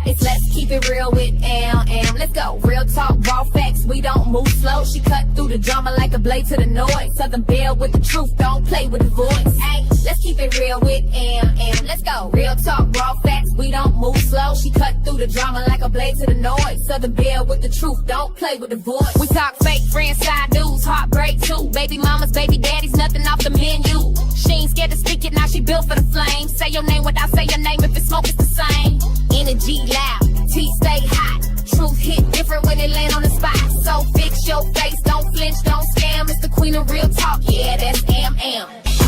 it's let's keep it real with Am. Let's go. Real talk, raw facts. We don't move slow. She cut through the drama like a blade to the noise. Southern Belle with the truth. Don't play with the voice. Ay, let's keep it real with Am. Let's go. Real talk, raw facts. We don't move slow. She cut through the drama like a blade to the noise. Southern Belle with the truth. Don't play with the voice. We talk fake friends, side dudes, heartbreak too. Baby mamas, baby daddies, nothing off the menu. She ain't scared to speak it, now she built for the flame. Say your name without say your name, if it's smoke, it's the same. Energy loud, tea stay hot. Truth hit different when it land on the spot. So fix your face, don't flinch, don't scam. It's the queen of real talk, yeah, that's Am.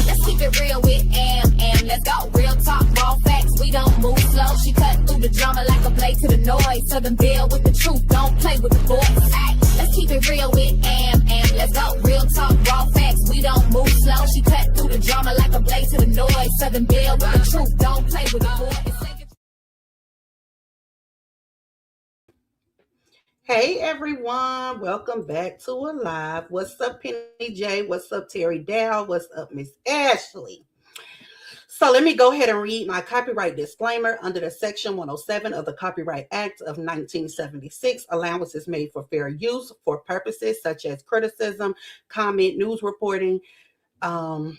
Let's keep it real with Am. Let's go. Real talk, raw facts, we don't move slow. She cut through the drama like a blade to the noise. Southern Belle with the truth, don't play with the voice. Ay, let's keep it real with Am. Let's go. Real talk, raw facts, we don't move slow. She cut through the drama like a blade to the noise. Southern Belle with the truth, don't play with the voice. Hey everyone, welcome back to Alive. What's up, Penny J? What's up, Terry Dow? What's up, Miss Ashley? So let me go ahead and read my copyright disclaimer. Under the Section 107 of the Copyright Act of 1976, allowance is made for fair use for purposes such as criticism, comment, news reporting, where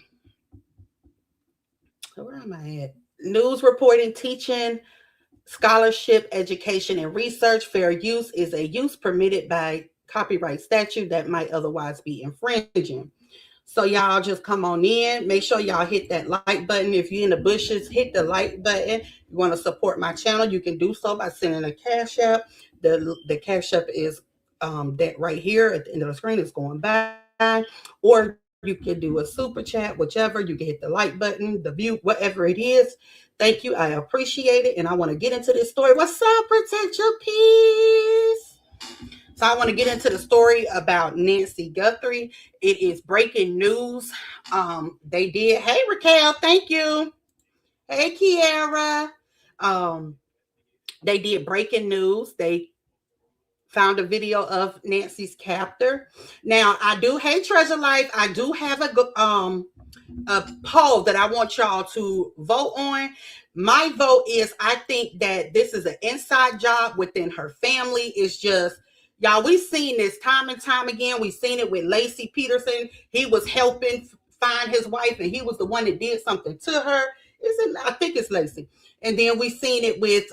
am I at? News reporting, teaching, scholarship, education, and research. Fair use is a use permitted by copyright statute that might otherwise be infringing. So y'all just come on in. Make sure y'all hit that like button. If you're in the bushes, hit the like button. You want to support my channel, you can do so by sending a Cash App. The Cash App is that right here at the end of the screen is going by. Or you can do a super chat, whichever. You can hit the like button, the view, whatever it is. Thank you. I appreciate it. And I want to get into this story. What's up? Protect your peace. So I want to get into the story about Nancy Gutherie. It is breaking news. They did. Hey, Raquel. Thank you. Hey, Kiara. They did breaking news. They found a video of Nancy's captor. Now, I do, hey, Treasure Life, I do have a poll that I want y'all to vote on. My vote is, I think that this is an inside job within her family. It's just, y'all, we've seen this time and time again. We've seen it with Lacey Peterson. He was helping find his wife, and he was the one that did something to her. I think it's Lacey. And then we've seen it with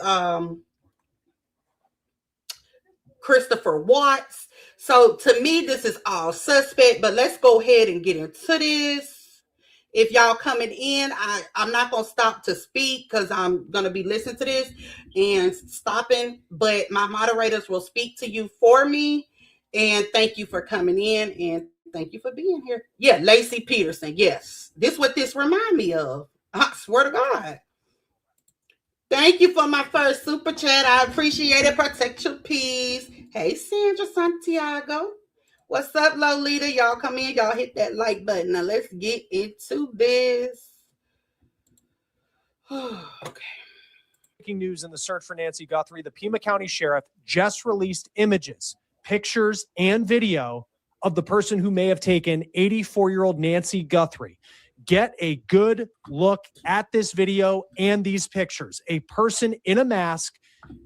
Christopher Watts. So to me, this is all suspect, but let's go ahead and get into this. If y'all coming in, I'm not going to stop to speak because I'm going to be listening to this and stopping, but my moderators will speak to you for me. And thank you for coming in and thank you for being here. Yeah, Lacey Peterson. Yes. This is what this remind me of. I swear to God. Thank you for my first super chat. I appreciate it. Protect your peace. Hey, Sandra Santiago. What's up, Lolita? Y'all come in. Y'all hit that like button. Now let's get into this. Okay. Breaking news in the search for Nancy Gutherie. The Pima County Sheriff just released images, pictures, and video of the person who may have taken 84-year-old Nancy Gutherie. Get a good look at this video and these pictures. A person in a mask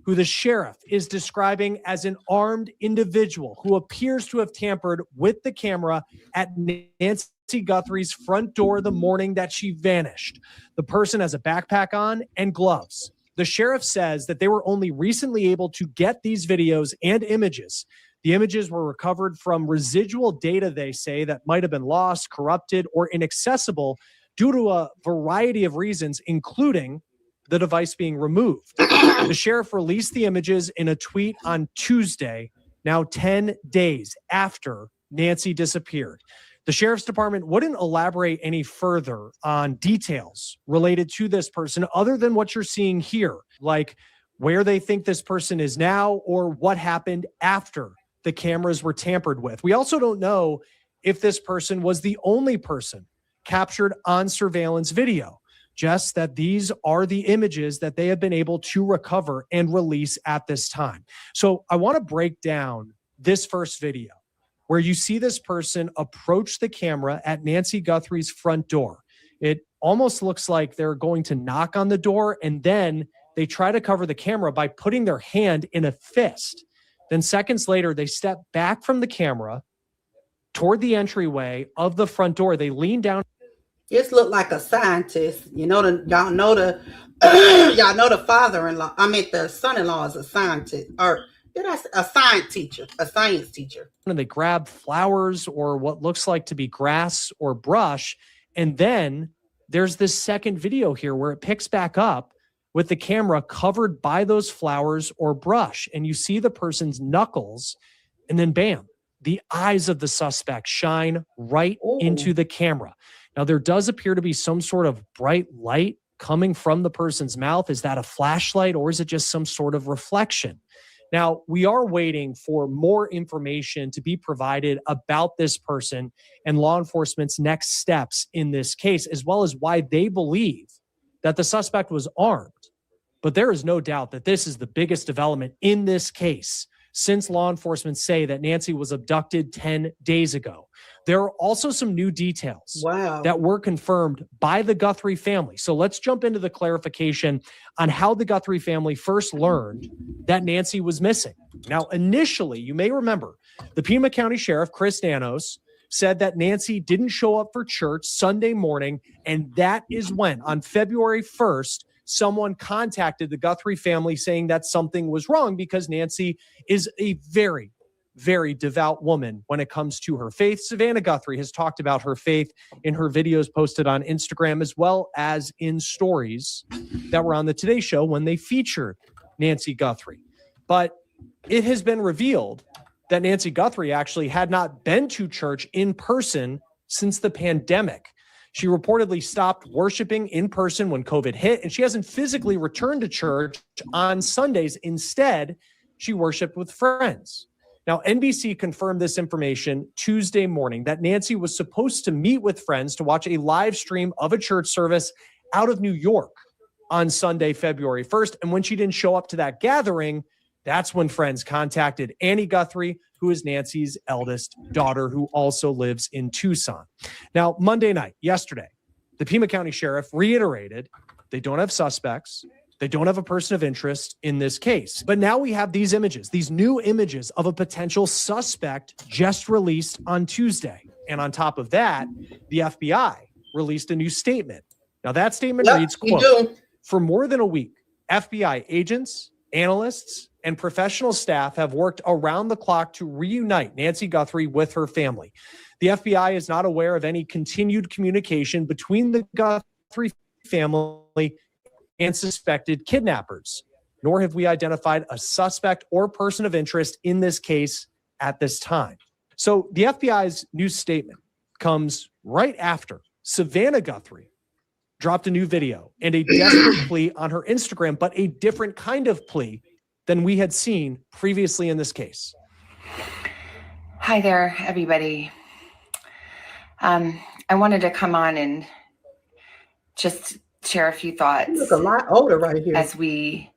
who the sheriff is describing as an armed individual who appears to have tampered with the camera at Nancy Gutherie's front door the morning that she vanished. The person has a backpack on and gloves. The sheriff says that they were only recently able to get these videos and images. The images were recovered from residual data, they say, that might have been lost, corrupted, or inaccessible due to a variety of reasons, including the device being removed. The sheriff released the images in a tweet on Tuesday, now 10 days after Nancy disappeared. The sheriff's department wouldn't elaborate any further on details related to this person other than what you're seeing here, like where they think this person is now or what happened after the cameras were tampered with. We also don't know if this person was the only person captured on surveillance video, just that these are the images that they have been able to recover and release at this time. So I want to break down this first video where you see this person approach the camera at Nancy Gutherie's front door. It almost looks like they're going to knock on the door and then they try to cover the camera by putting their hand in a fist. Then seconds later, they step back from the camera toward the entryway of the front door. They lean down. This looked like a scientist. Y'all know the father-in-law. I mean, the son-in-law is a scientist, or a science teacher. And they grab flowers or what looks like to be grass or brush. And then there's this second video here where it picks back up with the camera covered by those flowers or brush. And you see the person's knuckles, and then bam, the eyes of the suspect shine right into the camera. Now, there does appear to be some sort of bright light coming from the person's mouth. Is that a flashlight, or is it just some sort of reflection? Now, we are waiting for more information to be provided about this person and law enforcement's next steps in this case, as well as why they believe that the suspect was armed. But there is no doubt that this is the biggest development in this case since law enforcement say that Nancy was abducted 10 days ago. There are also some new details that were confirmed by the Gutherie family. So let's jump into the clarification on how the Gutherie family first learned that Nancy was missing. Now, initially, you may remember, the Pima County Sheriff, Chris Nanos, said that Nancy didn't show up for church Sunday morning, and that is when, on February 1st, someone contacted the Gutherie family saying that something was wrong because Nancy is a very, very devout woman when it comes to her faith. Savannah Gutherie has talked about her faith in her videos posted on Instagram, as well as in stories that were on the Today Show when they featured Nancy Gutherie. But it has been revealed that Nancy Gutherie actually had not been to church in person since the pandemic. She reportedly stopped worshiping in person when COVID hit, and she hasn't physically returned to church on Sundays. Instead, she worshiped with friends. Now, NBC confirmed this information Tuesday morning that Nancy was supposed to meet with friends to watch a live stream of a church service out of New York on Sunday, February 1st. And when she didn't show up to that gathering, that's when friends contacted Annie Gutherie, who is Nancy's eldest daughter, who also lives in Tucson. Now, Monday night, yesterday, the Pima County Sheriff reiterated they don't have suspects. They don't have a person of interest in this case. But now we have these images, these new images of a potential suspect just released on Tuesday. And on top of that, the FBI released a new statement. Now, that statement reads, quote, "For more than a week, FBI agents, analysts, and professional staff have worked around the clock to reunite Nancy Gutherie with her family. The FBI is not aware of any continued communication between the Gutherie family and suspected kidnappers, nor have we identified a suspect or person of interest in this case at this time." So the FBI's new statement comes right after Savannah Gutherie dropped a new video and a desperate plea on her Instagram, but a different kind of plea than we had seen previously in this case. Hi there, everybody. I wanted to come on and just share a few thoughts. You look a lot older right here. As we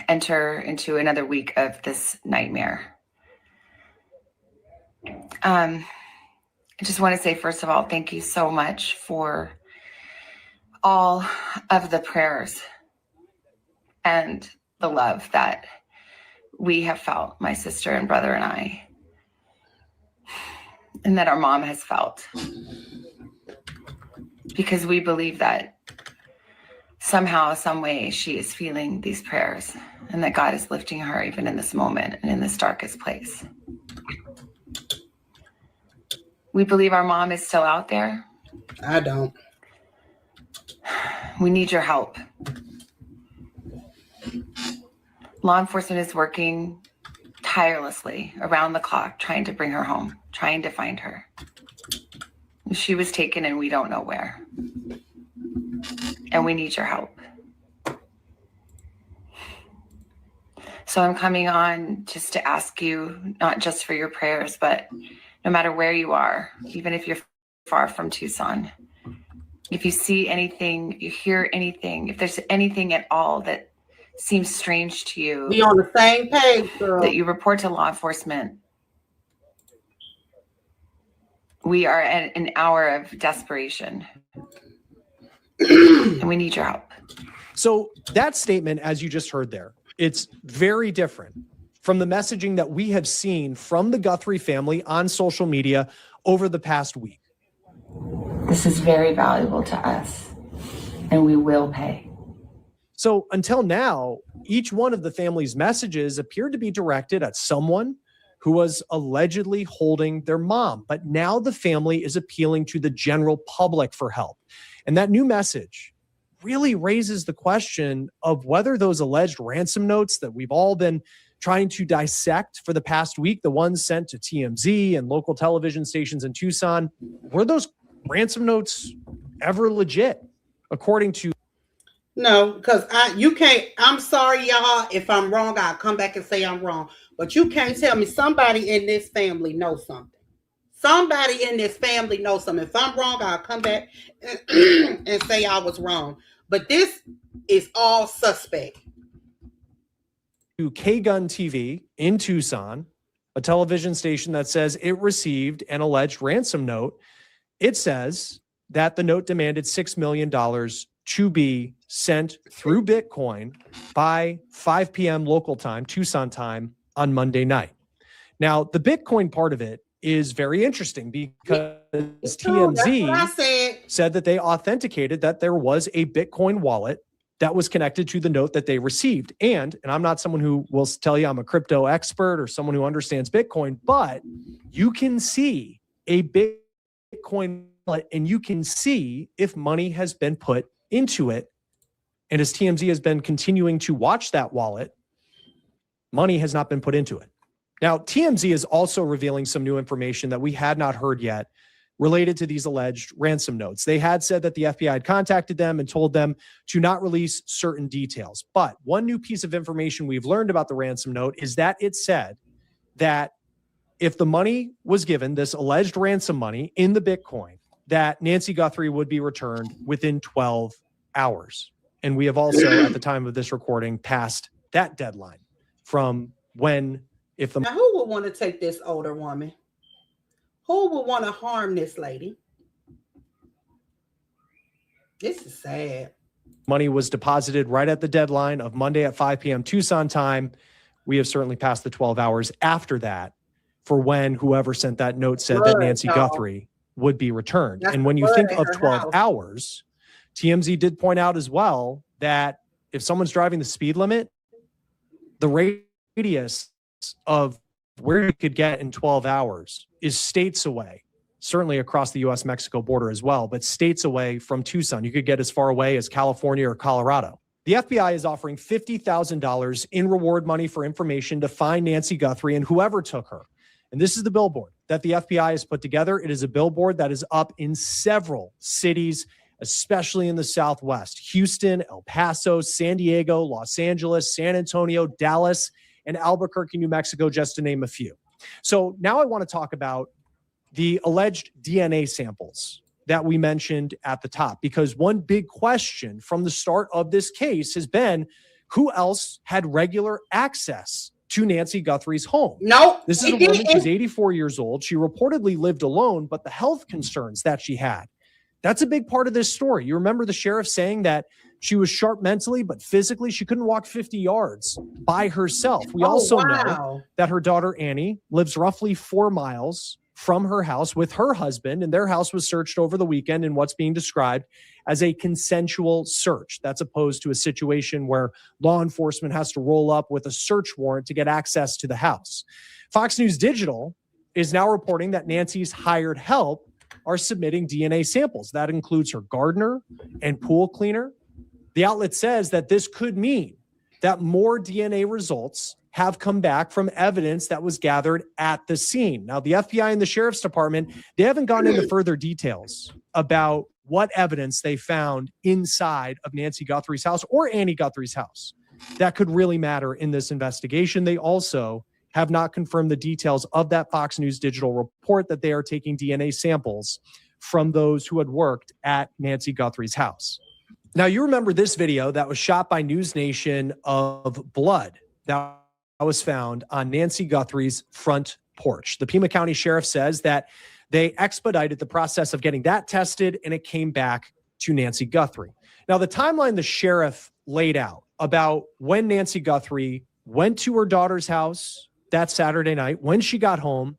enter into another week of this nightmare. I just want to say, first of all, thank you so much for all of the prayers and the love that we have felt, my sister and brother and I, and that our mom has felt. Because we believe that somehow, some way, she is feeling these prayers and that God is lifting her even in this moment and in this darkest place. We believe our mom is still out there. I don't. We need your help. Law enforcement is working tirelessly around the clock, trying to bring her home, trying to find her. She was taken and we don't know where. And we need your help. So I'm coming on just to ask you, not just for your prayers, but no matter where you are, even if you're far from Tucson, if you see anything, you hear anything, if there's anything at all that seems strange to you, be on the same page, girl. That you report to law enforcement. We are at an hour of desperation. And we need your help. So that statement, as you just heard there, it's very different from the messaging that we have seen from the Gutherie family on social media over the past week. This is very valuable to us, and we will pay. So until now, each one of the family's messages appeared to be directed at someone who was allegedly holding their mom. But now the family is appealing to the general public for help. And that new message really raises the question of whether those alleged ransom notes that we've all been trying to dissect for the past week, the ones sent to TMZ and local television stations in Tucson, were those ransom notes ever legit? According to No, because you can't. I'm sorry, y'all. If I'm wrong, I'll come back and say I'm wrong. But you can't tell me somebody in this family knows something. Somebody in this family knows something. If I'm wrong, I'll come back and say I was wrong. But this is all suspect. to K-Gun TV in Tucson, a television station that says it received an alleged ransom note. It says that the note demanded $6 million to be sent through Bitcoin by 5 p.m. local time, Tucson time, on Monday night. Now, the Bitcoin part of it is very interesting because TMZ said that they authenticated that there was a Bitcoin wallet that was connected to the note that they received. And I'm not someone who will tell you I'm a crypto expert or someone who understands Bitcoin, but you can see a Bitcoin wallet and you can see if money has been put into it. And as TMZ has been continuing to watch that wallet, money has not been put into it. Now, TMZ is also revealing some new information that we had not heard yet related to these alleged ransom notes. They had said that the FBI had contacted them and told them to not release certain details. But one new piece of information we've learned about the ransom note is that it said that if the money was given, this alleged ransom money in the Bitcoin, that Nancy Gutherie would be returned within 12 hours. And we have also, at the time of this recording, passed that deadline from when, if the... Now, who would want to take this older woman? Who would want to harm this lady? This is sad. Money was deposited right at the deadline of Monday at 5 p.m. Tucson time. We have certainly passed the 12 hours after that for when whoever sent that note said that Nancy Gutherie would be returned. And when you think of 12 hours, TMZ did point out as well that if someone's driving the speed limit, the radius of where you could get in 12 hours is states away, certainly across the U.S.-Mexico border as well, but states away from Tucson. You could get as far away as California or Colorado. The FBI is offering $50,000 in reward money for information to find Nancy Gutherie and whoever took her. And this is the billboard that the FBI has put together. It is a billboard that is up in several cities, especially in the Southwest: Houston, El Paso, San Diego, Los Angeles, San Antonio, Dallas, and Albuquerque, New Mexico, just to name a few. So now I want to talk about the alleged DNA samples that we mentioned at the top, because one big question from the start of this case has been who else had regular access to Nancy Gutherie's home. Nope. This is a woman, she's 84 years old. She reportedly lived alone, but the health concerns that she had, that's a big part of this story. You remember the sheriff saying that she was sharp mentally, but physically she couldn't walk 50 yards by herself. We also know that her daughter Annie lives roughly 4 miles from her house with her husband, and their house was searched over the weekend in what's being described as a consensual search. That's opposed to a situation where law enforcement has to roll up with a search warrant to get access to the house. Fox News Digital is now reporting that Nancy's hired help are submitting DNA samples. That includes her gardener and pool cleaner. The outlet says that this could mean that more DNA results have come back from evidence that was gathered at the scene. Now, the FBI and the Sheriff's Department, they haven't gone into further details about what evidence they found inside of Nancy Gutherie's house or Annie Gutherie's house that could really matter in this investigation. They also have not confirmed the details of that Fox News Digital report that they are taking DNA samples from those who had worked at Nancy Gutherie's house. Now, you remember this video that was shot by News Nation of blood that was found on Nancy Gutherie's front porch. The Pima County Sheriff says that they expedited the process of getting that tested, and it came back to Nancy Gutherie. Now, the timeline the sheriff laid out about when Nancy Gutherie went to her daughter's house that Saturday night, when she got home,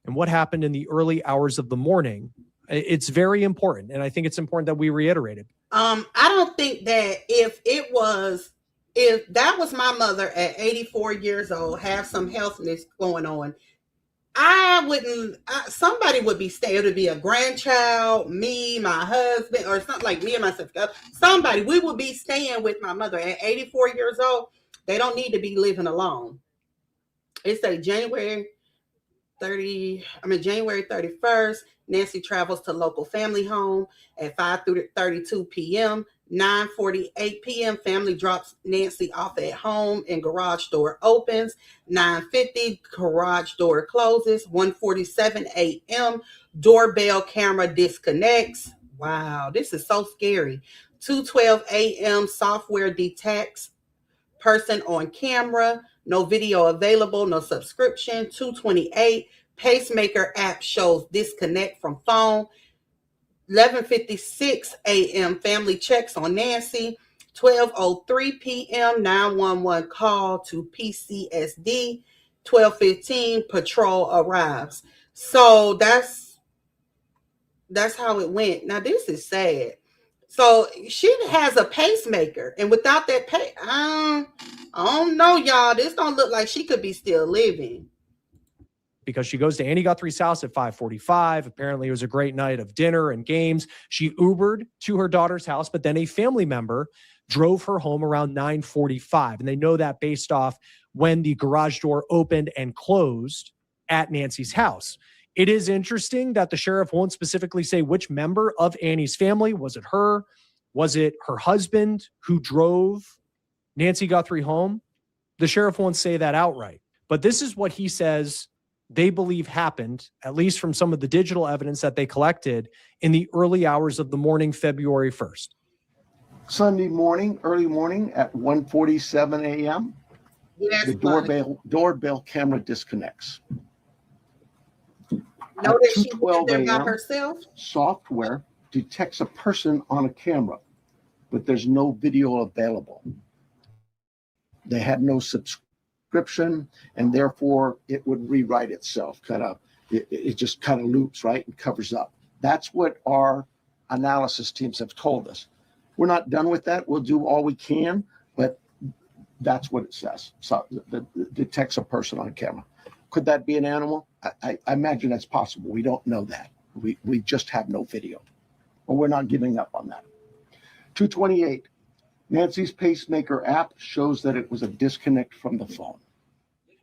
and what happened in the early hours of the morning. It's very important, and I think it's important that we reiterate it. I don't think that if that was my mother at 84 years old, have some healthness going on, somebody would be staying. It would be a grandchild, me, my husband, or something like me and myself. Somebody, we would be staying with my mother at 84 years old. They don't need to be living alone. It's a January 31st. Nancy travels to local family home at 5:32 p.m. 9:48 p.m. Family drops Nancy off at home and garage door opens. 9:50 garage door closes. 1:47 a.m. doorbell camera disconnects. Wow, this is so scary. 2:12 a.m. software detects person on camera. No video available. No subscription. 2:28 pacemaker app shows disconnect from phone. 11:56 a.m. family checks on Nancy. 12:03 p.m. 911 call to PCSD. 12:15 patrol arrives. So that's how it went. Now this is sad. So she has a pacemaker, and without that I don't know, y'all. This don't look like she could be still living. Because she goes to Annie Gutherie's house at 5:45. Apparently it was a great night of dinner and games. She Ubered to her daughter's house, but then a family member drove her home around 9:45. And they know that based off when the garage door opened and closed at Nancy's house. It is interesting that the sheriff won't specifically say which member of Annie's family. Was it her? Was it her husband who drove Nancy Gutherie home? The sheriff won't say that outright. But this is what he says they believe happened, at least from some of the digital evidence that they collected in the early hours of the morning, February 1st. Sunday morning, early morning at 1:47 a.m., the doorbell camera disconnects. Notice she was there by herself. Software detects a person on a camera, but there's no video available. They had no subscription, and therefore it would rewrite itself. It just kind of loops, right, and covers up. That's what our analysis teams have told us. We're not done with that. We'll do all we can, but that's what it says. So it detects a person on camera. Could that be an animal? I imagine that's possible. We don't know that. We just have no video. But we're not giving up on that. 2:28. Nancy's pacemaker app shows that it was a disconnect from the phone.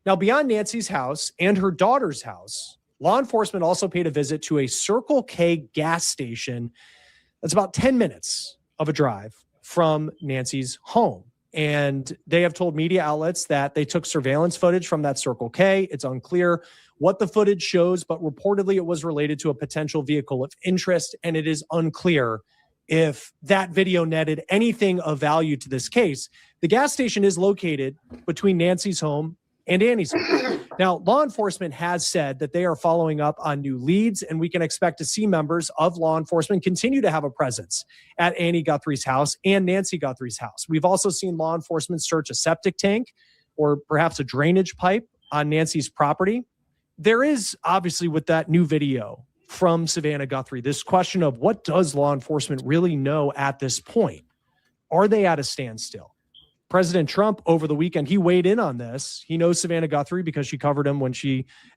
Now, beyond Nancy's house and her daughter's house, law enforcement also paid a visit to a Circle K gas station that's about 10 minutes of a drive from Nancy's home. And they have told media outlets that they took surveillance footage from that Circle K. It's unclear what the footage shows, but reportedly it was related to a potential vehicle of interest. And it is unclear if that video netted anything of value to this case. The gas station is located between Nancy's home and Annie's home. Now, law enforcement has said that they are following up on new leads, and we can expect to see members of law enforcement continue to have a presence at Annie Gutherie's house and Nancy Gutherie's house. We've also seen law enforcement search a septic tank or perhaps a drainage pipe on Nancy's property. There is obviously, with that new video from Savannah Gutherie, this question of what does law enforcement really know at this point? Are they at a standstill? President Trump over the weekend, he weighed in on this. He knows Savannah Gutherie because she covered him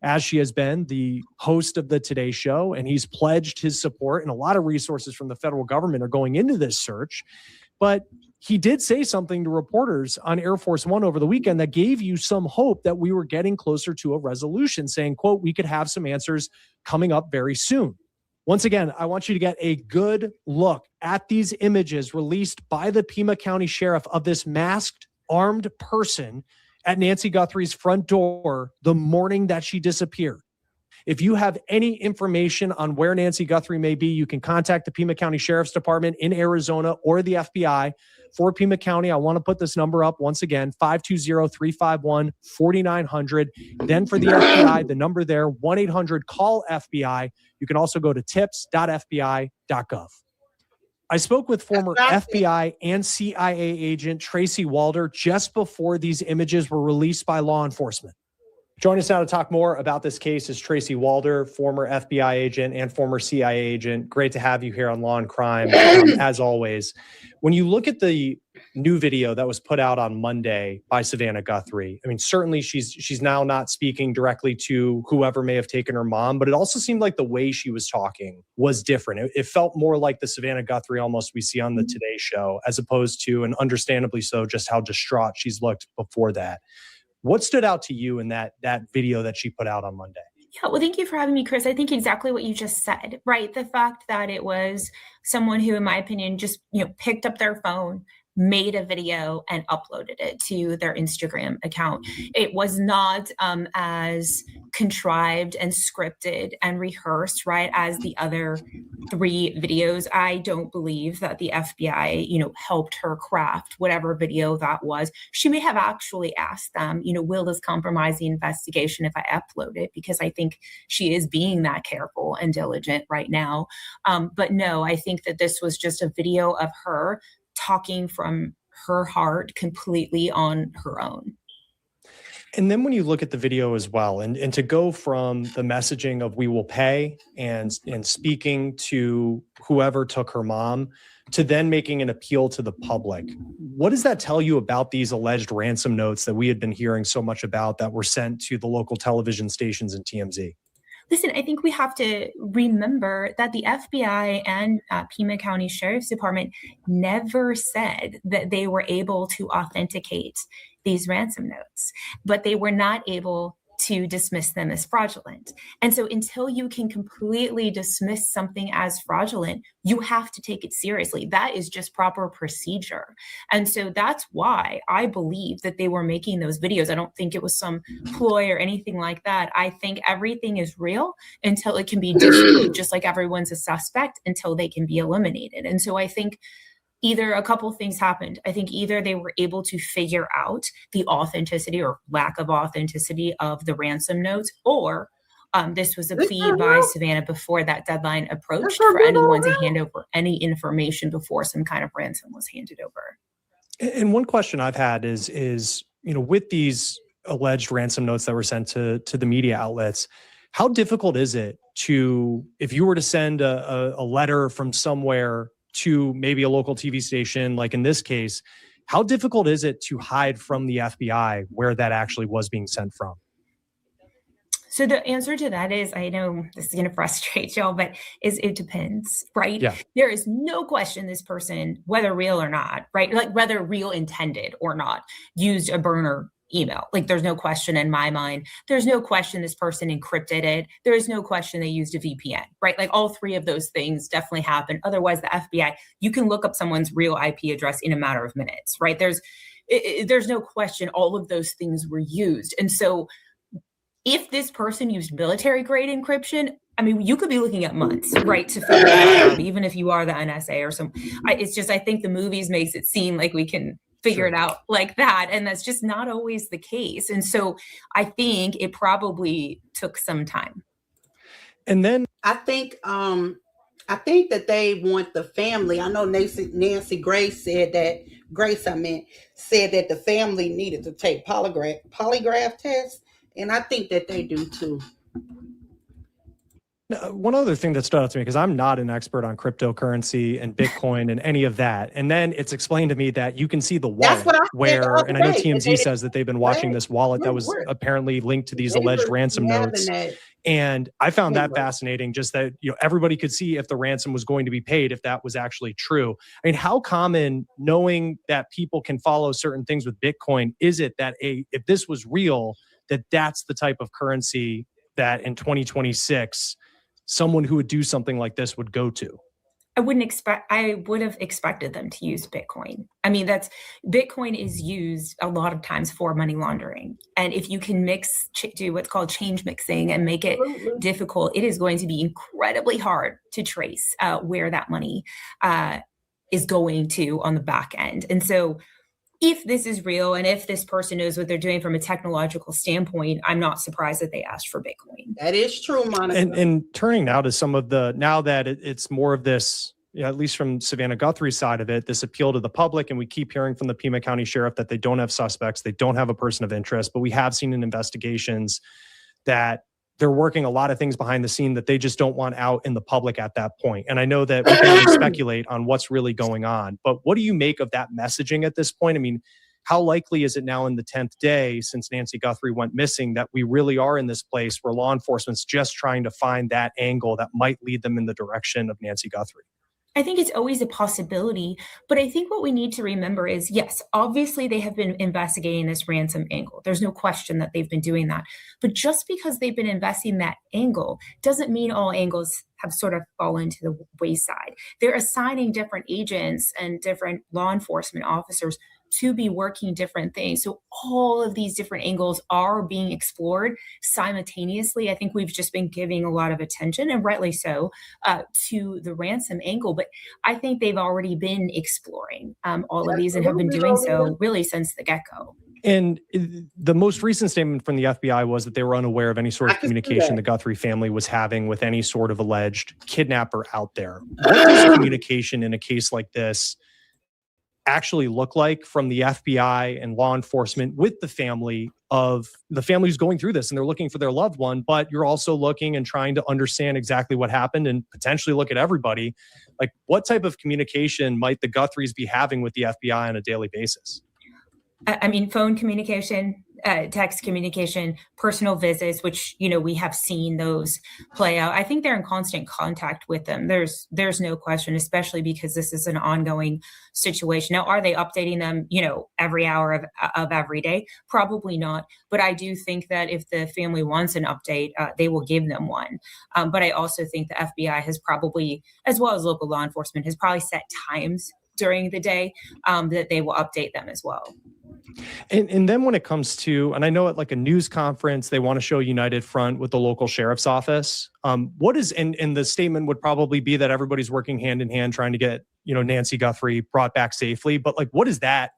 as she has been the host of the Today Show, and he's pledged his support, and a lot of resources from the federal government are going into this search. But he did say something to reporters on Air Force One over the weekend that gave you some hope that we were getting closer to a resolution, saying, quote, we could have some answers coming up very soon. Once again, I want you to get a good look at these images released by the Pima County Sheriff of this masked, armed person at Nancy Gutherie's front door the morning that she disappeared. If you have any information on where Nancy Gutherie may be, you can contact the Pima County Sheriff's Department in Arizona or the FBI. For Pima County, I want to put this number up once again, 520-351-4900. Then for the FBI, the number there, 1-800-CALL-FBI. You can also go to tips.fbi.gov. I spoke with former That's what FBI and CIA agent Tracy Walder just before these images were released by law enforcement. Join us now to talk more about this case is Tracy Walder, former FBI agent and former CIA agent. Great to have you here on Law and Crime, as always. When you look at the new video that was put out on Monday by Savannah Guthrie, I mean, certainly she's now not speaking directly to whoever may have taken her mom, but it also seemed like the way she was talking was different. It felt more like the Savannah Guthrie almost we see on the Today Show, as opposed to, and understandably so, just how distraught she's looked before that. What stood out to you in that video that she put out on Monday? Yeah, well, thank you for having me, Chris. I think exactly what you just said, right? The fact that it was someone who, in my opinion, just, picked up their phone, made a video and uploaded it to their Instagram account. It was not as contrived and scripted and rehearsed, right, as the other 3 videos. I don't believe that the FBI, helped her craft whatever video that was. She may have actually asked them, will this compromise the investigation if I upload it? Because I think she is being that careful and diligent right now. But no, I think that this was just a video of her talking from her heart completely on her own. And then when you look at the video as well, and to go from the messaging of we will pay and speaking to whoever took her mom to then making an appeal to the public, what does that tell you about these alleged ransom notes that we had been hearing so much about that were sent to the local television stations and TMZ? Listen, I think we have to remember that the FBI and Pima County Sheriff's Department never said that they were able to authenticate these ransom notes, but they were not able to dismiss them as fraudulent. And so until you can completely dismiss something as fraudulent, you have to take it seriously. That is just proper procedure. And so that's why I believe that they were making those videos. I don't think it was some ploy or anything like that. I think everything is real until it can be disproved, just like everyone's a suspect until they can be eliminated. And so I think either a couple things happened. I think either they were able to figure out the authenticity or lack of authenticity of the ransom notes, or this was a plea by Savannah before that deadline approached for anyone to hand over any information before some kind of ransom was handed over. And one question I've had is with these alleged ransom notes that were sent to the media outlets, how difficult is it to, if you were to send a letter from somewhere to maybe a local TV station, like in this case, how difficult is it to hide from the FBI where that actually was being sent from? So the answer to that is, I know this is going to frustrate y'all, but it depends, right? Yeah. There is no question this person, whether real or not, right? Like whether real intended or not, used a burner email. Like there's no question in my mind. There's no question this person encrypted it. There is no question they used a VPN, right? Like all 3 of those things definitely happen. Otherwise, the FBI, you can look up someone's real IP address in a matter of minutes, right? There's no question all of those things were used. And so if this person used military grade encryption, I mean, you could be looking at months, right, to figure that out, even if you are the NSA or some. It's just, I think the movies makes it seem like we can figure it out like that. And that's just not always the case. And so I think it probably took some time. And then I think that they want the family. I know Nancy Grace said that the family needed to take polygraph tests, and I think that they do too. one other thing that stood out to me, because I'm not an expert on cryptocurrency and Bitcoin and any of that. And then it's explained to me that you can see the wallet where, and I know TMZ says that they've been watching this wallet that was apparently linked to these alleged ransom notes. And I found that fascinating, just that, you know, everybody could see if the ransom was going to be paid, if that was actually true. I mean, how common, knowing that people can follow certain things with Bitcoin, is it that if this was real, that's the type of currency that in 2026, someone who would do something like this would go to? I would have expected them to use Bitcoin. I mean, Bitcoin is used a lot of times for money laundering. And if you can do what's called change mixing and make it difficult, it is going to be incredibly hard to trace where that money is going to on the back end. And so if this is real and if this person knows what they're doing from a technological standpoint, I'm not surprised that they asked for Bitcoin. That is true, Monica. And turning now to some of now that it's more of this, at least from Savannah Guthrie's side of it, this appeal to the public, and we keep hearing from the Pima County Sheriff that they don't have suspects, they don't have a person of interest, but we have seen in investigations that they're working a lot of things behind the scene that they just don't want out in the public at that point. And I know that we can only speculate on what's really going on, but what do you make of that messaging at this point? I mean, how likely is it now in the 10th day since Nancy Gutherie went missing that we really are in this place where law enforcement's just trying to find that angle that might lead them in the direction of Nancy Gutherie? I think it's always a possibility, but I think what we need to remember is, yes, obviously they have been investigating this ransom angle. There's no question that they've been doing that. But just because they've been investigating that angle doesn't mean all angles have sort of fallen to the wayside. They're assigning different agents and different law enforcement officers to be working different things. So all of these different angles are being explored simultaneously. I think we've just been giving a lot of attention, and rightly so, to the ransom angle. But I think they've already been exploring all of these and have been doing so really since the get-go. And the most recent statement from the FBI was that they were unaware of any sort of communication the Gutherie family was having with any sort of alleged kidnapper out there. What does communication in a case like this actually look like from the FBI and law enforcement with the family who's going through this and they're looking for their loved one, but you're also looking and trying to understand exactly what happened and potentially look at everybody? Like, what type of communication might the Gutheries be having with the FBI on a daily basis? I mean, phone communication, text communication, personal visits, which, we have seen those play out. I think they're in constant contact with them. There's no question, especially because this is an ongoing situation. Now, are they updating them, every hour of every day? Probably not. But I do think that if the family wants an update, they will give them one. But I also think the FBI has probably, as well as local law enforcement, has probably set times during the day that they will update them as well. And then when it comes to, and I know at like a news conference, they want to show united front with the local sheriff's office. What is, and the statement would probably be that everybody's working hand in hand trying to get, Nancy Gutherie brought back safely. But like, what does that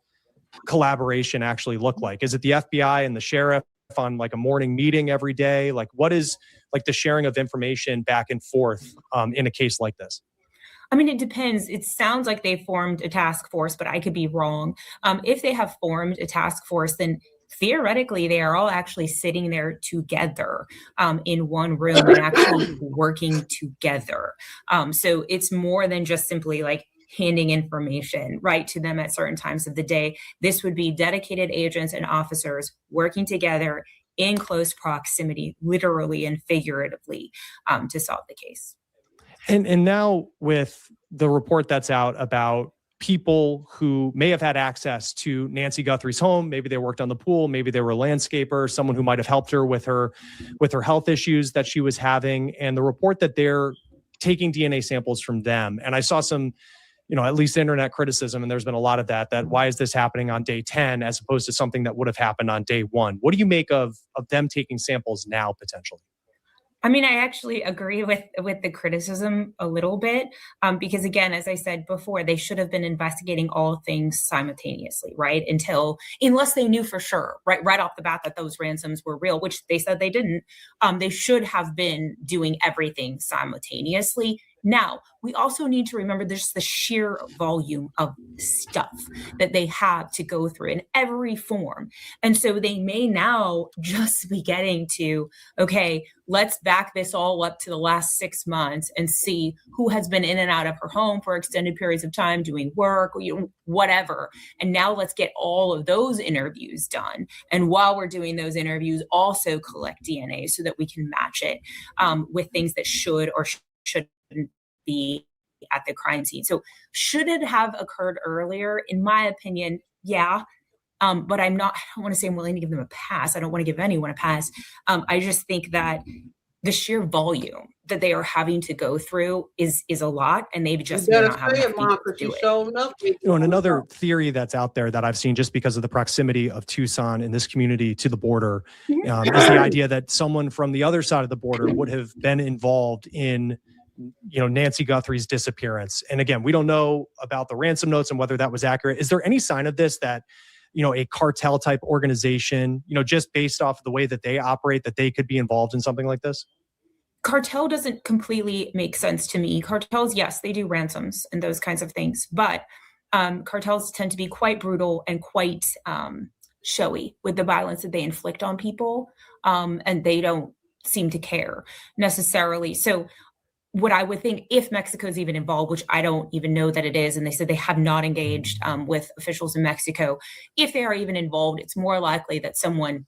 collaboration actually look like? Is it the FBI and the sheriff on like a morning meeting every day? Like, what is like the sharing of information back and forth in a case like this? I mean, it depends. It sounds like they formed a task force, but I could be wrong. If they have formed a task force, then theoretically they are all actually sitting there together in one room and actually working together. So it's more than just simply like handing information right to them at certain times of the day. This would be dedicated agents and officers working together in close proximity, literally and figuratively, to solve the case. And now with the report that's out about people who may have had access to Nancy Gutherie's home, maybe they worked on the pool, maybe they were a landscaper, someone who might have helped her with her health issues that she was having, and the report that they're taking DNA samples from them. And I saw some, at least internet criticism, and there's been a lot of that why is this happening on day 10 as opposed to something that would have happened on day 1? What do you make of them taking samples now potentially? I mean, I actually agree with the criticism a little bit, because again, as I said before, they should have been investigating all things simultaneously, right? Unless they knew for sure, right off the bat that those ransoms were real, which they said they didn't. They should have been doing everything simultaneously. Now, we also need to remember there's the sheer volume of stuff that they have to go through in every form. And so they may now just be getting to, okay, let's back this all up to the last 6 months and see who has been in and out of her home for extended periods of time doing work, or whatever. And now let's get all of those interviews done. And while we're doing those interviews, also collect DNA so that we can match it with things that should or shouldn't be at the crime scene. So should it have occurred earlier? In my opinion, yeah. But I don't want to say I'm willing to give them a pass. I don't want to give anyone a pass. I just think that the sheer volume that they are having to go through is a lot, and they've just not have enough people to do it. And another theory that's out there that I've seen just because of the proximity of Tucson and this community to the border is the idea that someone from the other side of the border would have been involved in Nancy Gutherie's disappearance. And again, we don't know about the ransom notes and whether that was accurate. Is there any sign of this that, a cartel type organization, just based off of the way that they operate, that they could be involved in something like this? cartel doesn't completely make sense to me. Cartels, yes, they do ransoms and those kinds of things, but cartels tend to be quite brutal and quite showy with the violence that they inflict on people, and they don't seem to care necessarily. So what I would think, if Mexico is even involved, which I don't even know that it is, and they said they have not engaged with officials in Mexico, if they are even involved, it's more likely that someone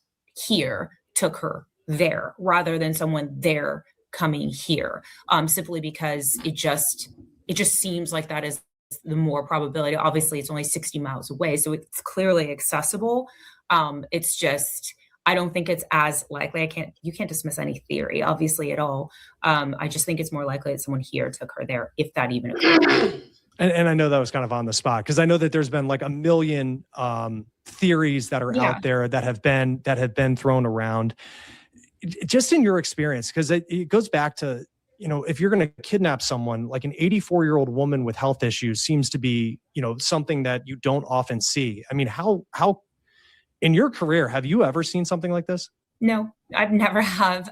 here took her there rather than someone there coming here, simply because it just seems like that is the more probability. Obviously, it's only 60 miles away, so it's clearly accessible. It's just, I don't think it's as likely. You can't dismiss any theory, obviously, at all. I just think it's more likely that someone here took her there, if that even occurred. And I know that was kind of on the spot, because I know that there's been like a million theories that are out there that have been thrown around. Just in your experience, because it goes back to, if you're going to kidnap someone, like an 84-year-old woman with health issues seems to be, something that you don't often see. I mean, how in your career, have you ever seen something like this? No, I've never have.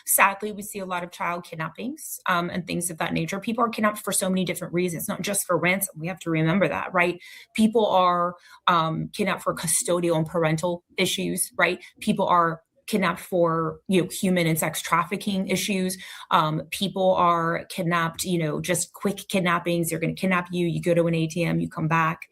Sadly, we see a lot of child kidnappings and things of that nature. People are kidnapped for so many different reasons, not just for ransom. We have to remember that, right? People are kidnapped for custodial and parental issues, right? People are kidnapped for human and sex trafficking issues. People are kidnapped, just quick kidnappings. They're going to kidnap you. You go to an ATM, you come back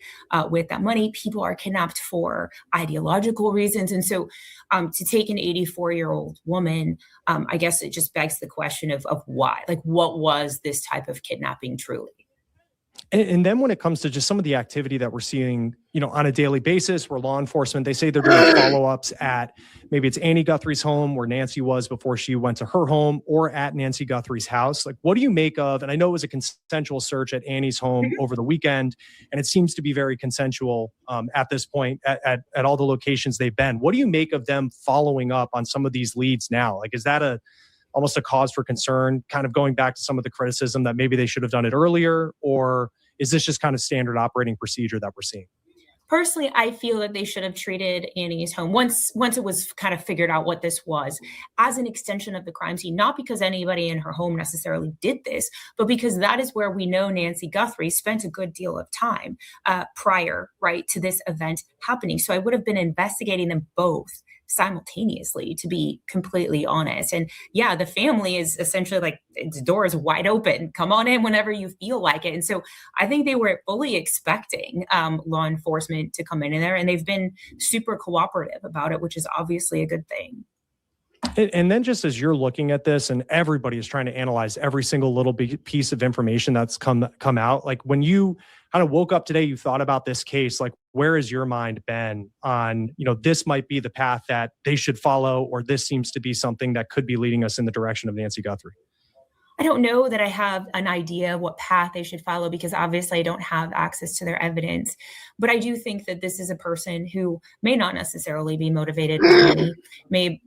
with that money. People are kidnapped for ideological reasons. And so to take an 84-year-old woman, I guess it just begs the question of why, like, what was this type of kidnapping truly? And then when it comes to just some of the activity that we're seeing, on a daily basis, where law enforcement, they say they're doing follow-ups at, maybe it's Annie Gutherie's home where Nancy was before she went to her home, or at Nancy Gutherie's house. Like, what do you make of, and I know it was a consensual search at Annie's home over the weekend, and it seems to be very consensual at this point at all the locations they've been. What do you make of them following up on some of these leads now? Like, is that almost a cause for concern, kind of going back to some of the criticism that maybe they should have done it earlier? Or is this just kind of standard operating procedure that we're seeing? Personally, I feel that they should have treated Annie's home, once it was kind of figured out what this was, as an extension of the crime scene, not because anybody in her home necessarily did this, but because that is where we know Nancy Gutherie spent a good deal of time prior, right, to this event happening. So I would have been investigating them both simultaneously, to be completely honest. And yeah, the family is essentially like, its door is wide open. Come on in whenever you feel like it. And so I think they were fully expecting law enforcement to come in there, and they've been super cooperative about it, which is obviously a good thing. And then just as you're looking at this, and everybody is trying to analyze every single little big piece of information that's come out, like when you kind of woke up today, you thought about this case, like where has your mind been on, this might be the path that they should follow, or this seems to be something that could be leading us in the direction of Nancy Gutherie? I don't know that I have an idea what path they should follow, because obviously I don't have access to their evidence. But I do think that this is a person who may not necessarily be motivated by money,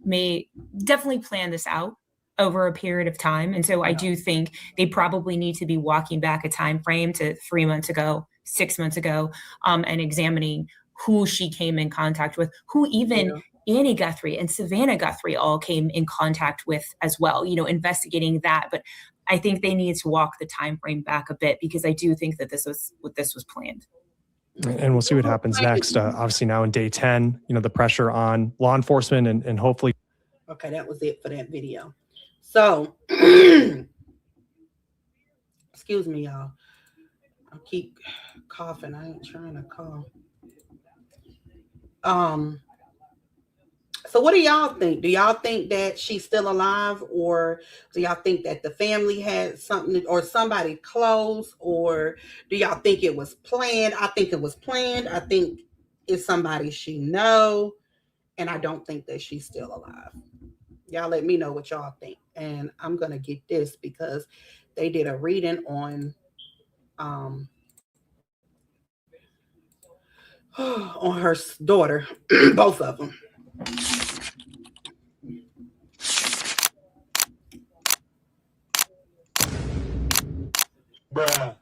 may definitely plan this out over a period of time. And so I do think they probably need to be walking back a time frame to 3 months ago, 6 months ago, and examining who she came in contact with, who even Annie Gutherie and Savannah Gutherie all came in contact with as well, investigating that. But I think they need to walk the time frame back a bit, because I do think that this was planned. And we'll see what happens next. Obviously now in day 10, the pressure on law enforcement and hopefully. Okay, that was it for that video. So, excuse me, y'all. I keep coughing. I ain't trying to cough. So what do y'all think? Do y'all think that she's still alive, or do y'all think that the family had something, or somebody close, or do y'all think it was planned? I think it was planned. I think it's somebody she know, and I don't think that she's still alive. Y'all let me know what y'all think. And I'm going to get this because they did a reading on her daughter, both of them. Bruh.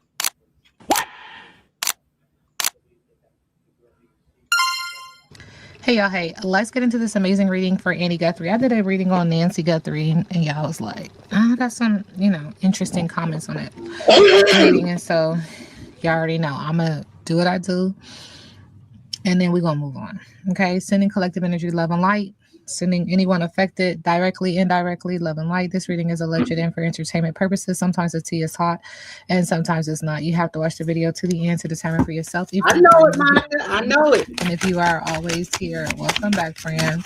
Hey, y'all. Hey, let's get into this amazing reading for Annie Guthrie. I did a reading on Nancy Gutherie, and y'all was like, I got some, interesting comments on it reading. And so y'all already know I'm going to do what I do, and then we're going to move on. Okay. Sending collective energy, love, and light. Sending anyone affected directly, indirectly, love and light. This reading is alleged and for entertainment purposes. Sometimes the tea is hot and sometimes it's not. You have to watch the video to the end to determine for yourself. I know it, Monica. I know it. And if you are always here, welcome back, friend.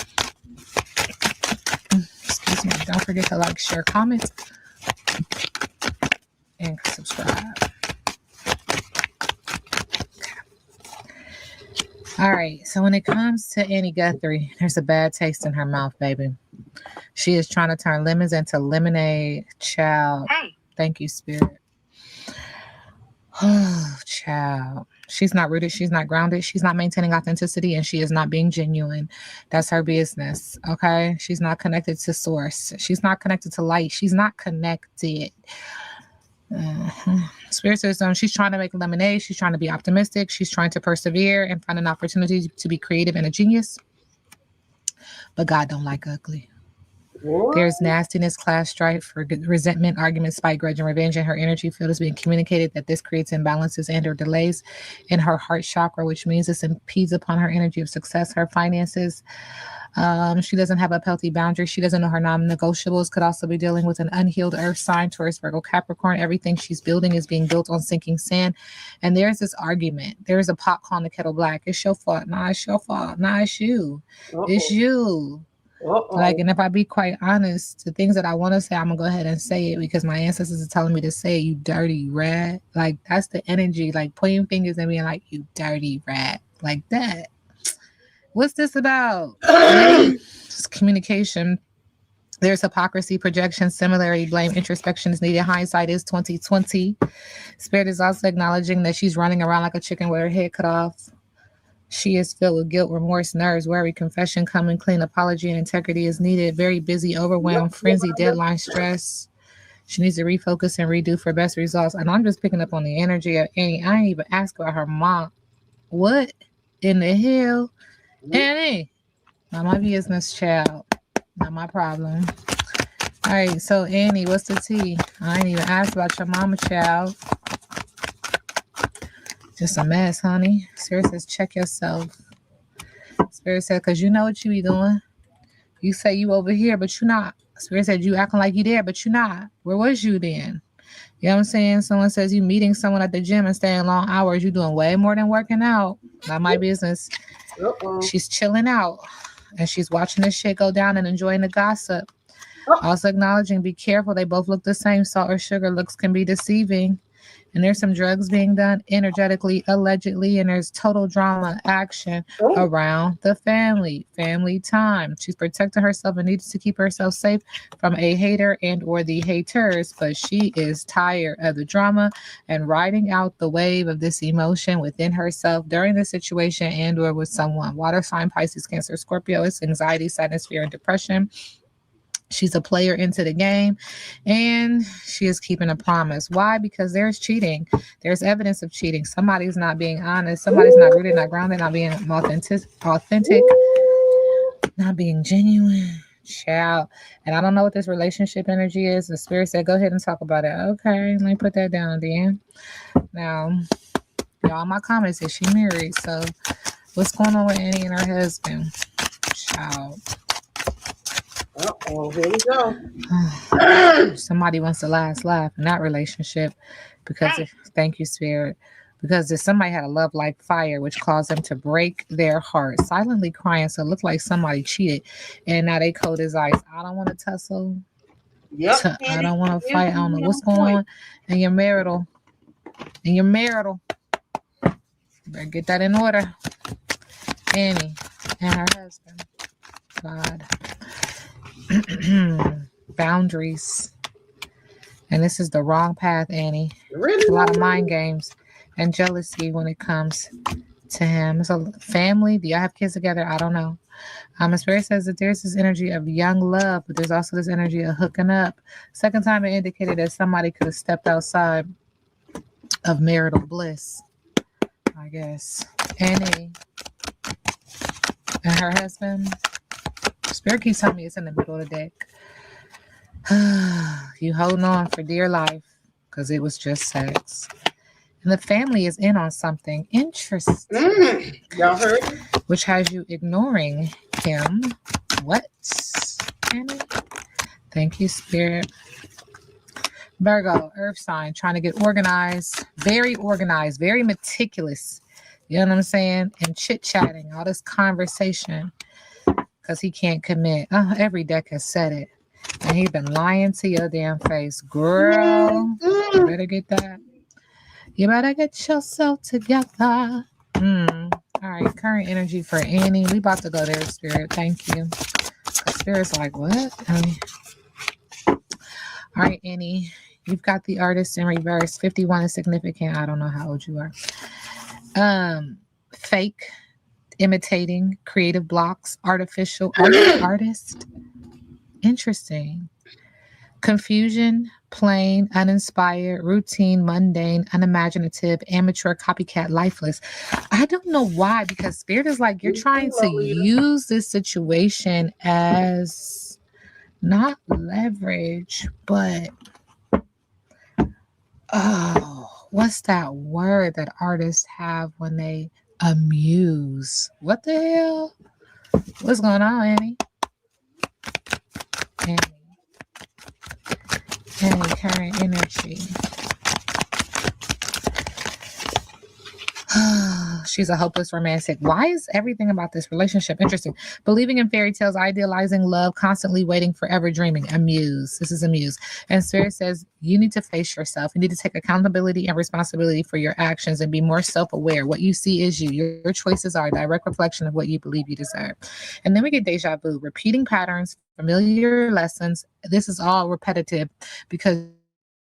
Excuse me. Don't forget to like, share, comment, and subscribe. All right, so when it comes to Annie Guthrie, there's a bad taste in her mouth, baby. She is trying to turn lemons into lemonade. Child. Hey. Thank you, Spirit. Oh, child. She's not rooted. She's not grounded. She's not maintaining authenticity, and she is not being genuine. That's her business, okay? She's not connected to source. She's not connected to light. She's not connected. Spirit says she's trying to make lemonade. She's trying to be optimistic. She's trying to persevere and find an opportunity to be creative and a genius. But God don't like ugly. What? There's nastiness, class strife, resentment, argument, spite, grudge, and revenge in her energy field is being communicated that this creates imbalances and or delays in her heart chakra, which means this impedes upon her energy of success, her finances. She doesn't have a healthy boundary. She doesn't know her non-negotiables. Could also be dealing with an unhealed earth sign, Taurus, Virgo, Capricorn. Everything she's building is being built on sinking sand. And there's this argument. There's a pot calling the kettle black. It's your fault. Nah, it's your fault. Nah, it's you. Uh-oh. It's you. Uh-oh. Like, and if I be quite honest, the things that I want to say, I'm going to go ahead and say it because my ancestors are telling me to say it, you dirty rat. Like, that's the energy, like pointing fingers and being like, you dirty rat. Like that. What's this about? Just communication. There's hypocrisy, projection, similarity, blame, introspection is needed. Hindsight is 2020. Spirit is also acknowledging that she's running around like a chicken with her head cut off. She is filled with guilt, remorse, nerves, worry, confession, coming clean, apology, and integrity is needed. Very busy, overwhelmed, frenzy, deadline, stress. She needs to refocus and redo for best results. And I'm just picking up on the energy of Annie. I ain't even asked about her mom. What in the hell? Annie, not my business, child. Not my problem. All right, so Annie, what's the tea? I ain't even asked about your mama, child. Just a mess, honey. Spirit says, check yourself. Spirit said, because you know what you be doing. You say you over here, but you not. Spirit said, you acting like you there, but you not. Where was you then? You know what I'm saying? Someone says you meeting someone at the gym and staying long hours. You doing way more than working out. Not my business. Uh-oh. She's chilling out and she's watching this shit go down and enjoying the gossip. Also acknowledging, be careful. They both look the same. Salt or sugar looks can be deceiving. And there's some drugs being done energetically, allegedly, and there's total drama action around the family time. She's protecting herself and needs to keep herself safe from a hater and or the haters, but she is tired of the drama and riding out the wave of this emotion within herself during the situation and or with someone. Water sign, Pisces, Cancer, Scorpio. It's anxiety, sadness, fear, and depression. She's a player into the game and she is keeping a promise. Why? Because there's cheating. There's evidence of cheating. Somebody's not being honest. Somebody's not rooted, not grounded, not being authentic, not being genuine. Child. And I don't know what this relationship energy is. The spirit said, go ahead and talk about it. Okay, let me put that down then. Now, y'all, my comments is she married. So what's going on with Annie and her husband? Child. Uh-oh, here we go. Somebody wants to last laugh in that relationship because thank you, Spirit. Because if somebody had a love like fire, which caused them to break their heart, silently crying, so it looked like somebody cheated, and now they cold as ice. I don't want to tussle. Yep. I don't want to fight. I don't know what's going on in your marital. You better get that in order. Annie and her husband. God. Boundaries. And this is the wrong path, Annie. Really? A lot of mind games and jealousy when it comes to him. It's a family. Do y'all have kids together? I don't know. My spirit says that there's this energy of young love, but there's also this energy of hooking up. Second time it indicated that somebody could have stepped outside of marital bliss, I guess. Annie And her husband, Spirit keeps telling me it's in the middle of the deck. You holding on for dear life because it was just sex. And the family is in on something interesting. Y'all heard? Which has you ignoring him. What? Annie? Thank you, Spirit. Virgo, earth sign, trying to get organized, very meticulous. You know what I'm saying? And chit-chatting, all this conversation, because he can't commit. Every deck has said it. And he's been lying to your damn face. Girl, you better get that. You better get yourself together. All right, current energy for Annie. We about to go there, Spirit. Thank you. Spirit's like, what? All right, Annie. You've got the artist in reverse. 51 is significant. I don't know how old you are. Fake, imitating, creative blocks, artificial. Are you an artist? Interesting. Confusion, plain, uninspired, routine, mundane, unimaginative, amateur, copycat, lifeless. I don't know why, because Spirit is like, you're trying to use this situation as not leverage, but what's that word that artists have when they amuse? What the hell? What's going on, Annie? Annie, current energy. She's a hopeless romantic. Why is everything about this relationship interesting? Believing in fairy tales, idealizing love, constantly waiting, forever dreaming. Amuse. This is amuse. And Spirit says you need to face yourself. You need to take accountability and responsibility for your actions and be more self-aware. What you see is you. Your choices are a direct reflection of what you believe you deserve. And then we get deja vu, repeating patterns, familiar lessons. This is all repetitive because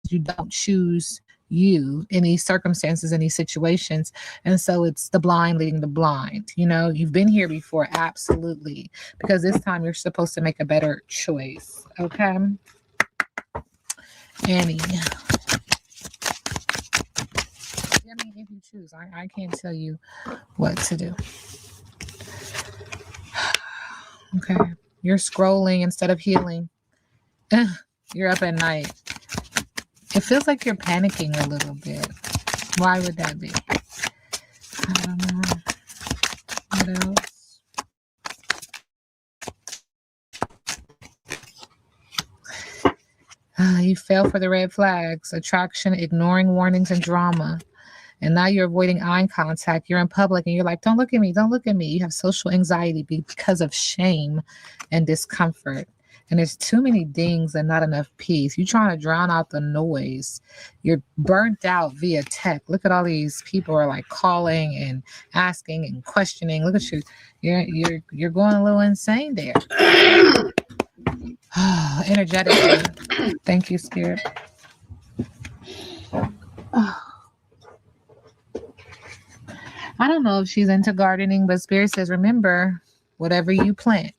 you don't choose you in these circumstances, in these situations. And so it's the blind leading the blind. You know, you've been here before. Absolutely. Because this time you're supposed to make a better choice. Okay. Annie. I mean, if you choose, I can't tell you what to do. Okay. You're scrolling instead of healing. You're up at night. It feels like you're panicking a little bit. Why would that be? I don't know. What else? You fell for the red flags, attraction, ignoring warnings and drama. And now you're avoiding eye contact. You're in public and you're like, don't look at me, don't look at me. You have social anxiety because of shame and discomfort. And there's too many dings and not enough peace. You're trying to drown out the noise. You're burnt out via tech. Look at all these people are like calling and asking and questioning. Look at you. You're going a little insane there. Energetically. Thank you, Spirit. I don't know if she's into gardening, but Spirit says, remember, whatever you plant,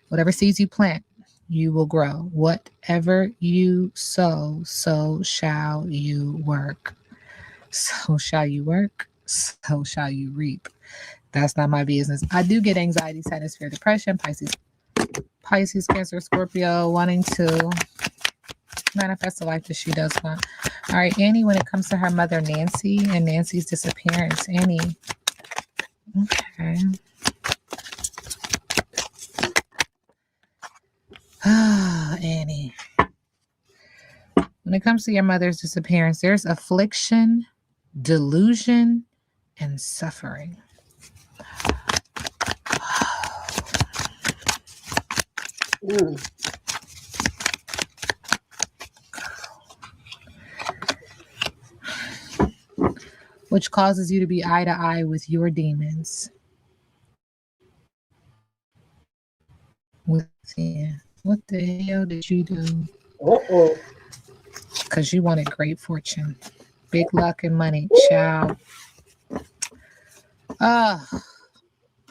whatever seeds you plant, you will grow. Whatever you sow, so shall you work. So shall you work, so shall you reap. That's not my business. I do get anxiety, sadness, fear, depression, Pisces, Cancer, Scorpio, wanting to manifest the life that she does want. All right, Annie, when it comes to her mother, Nancy, and Nancy's disappearance. Annie. Okay. Annie. When it comes to your mother's disappearance, there's affliction, delusion, and suffering. Which causes you to be eye to eye with your demons. What the hell did you do? Because you wanted great fortune, big luck, and money, child. I'm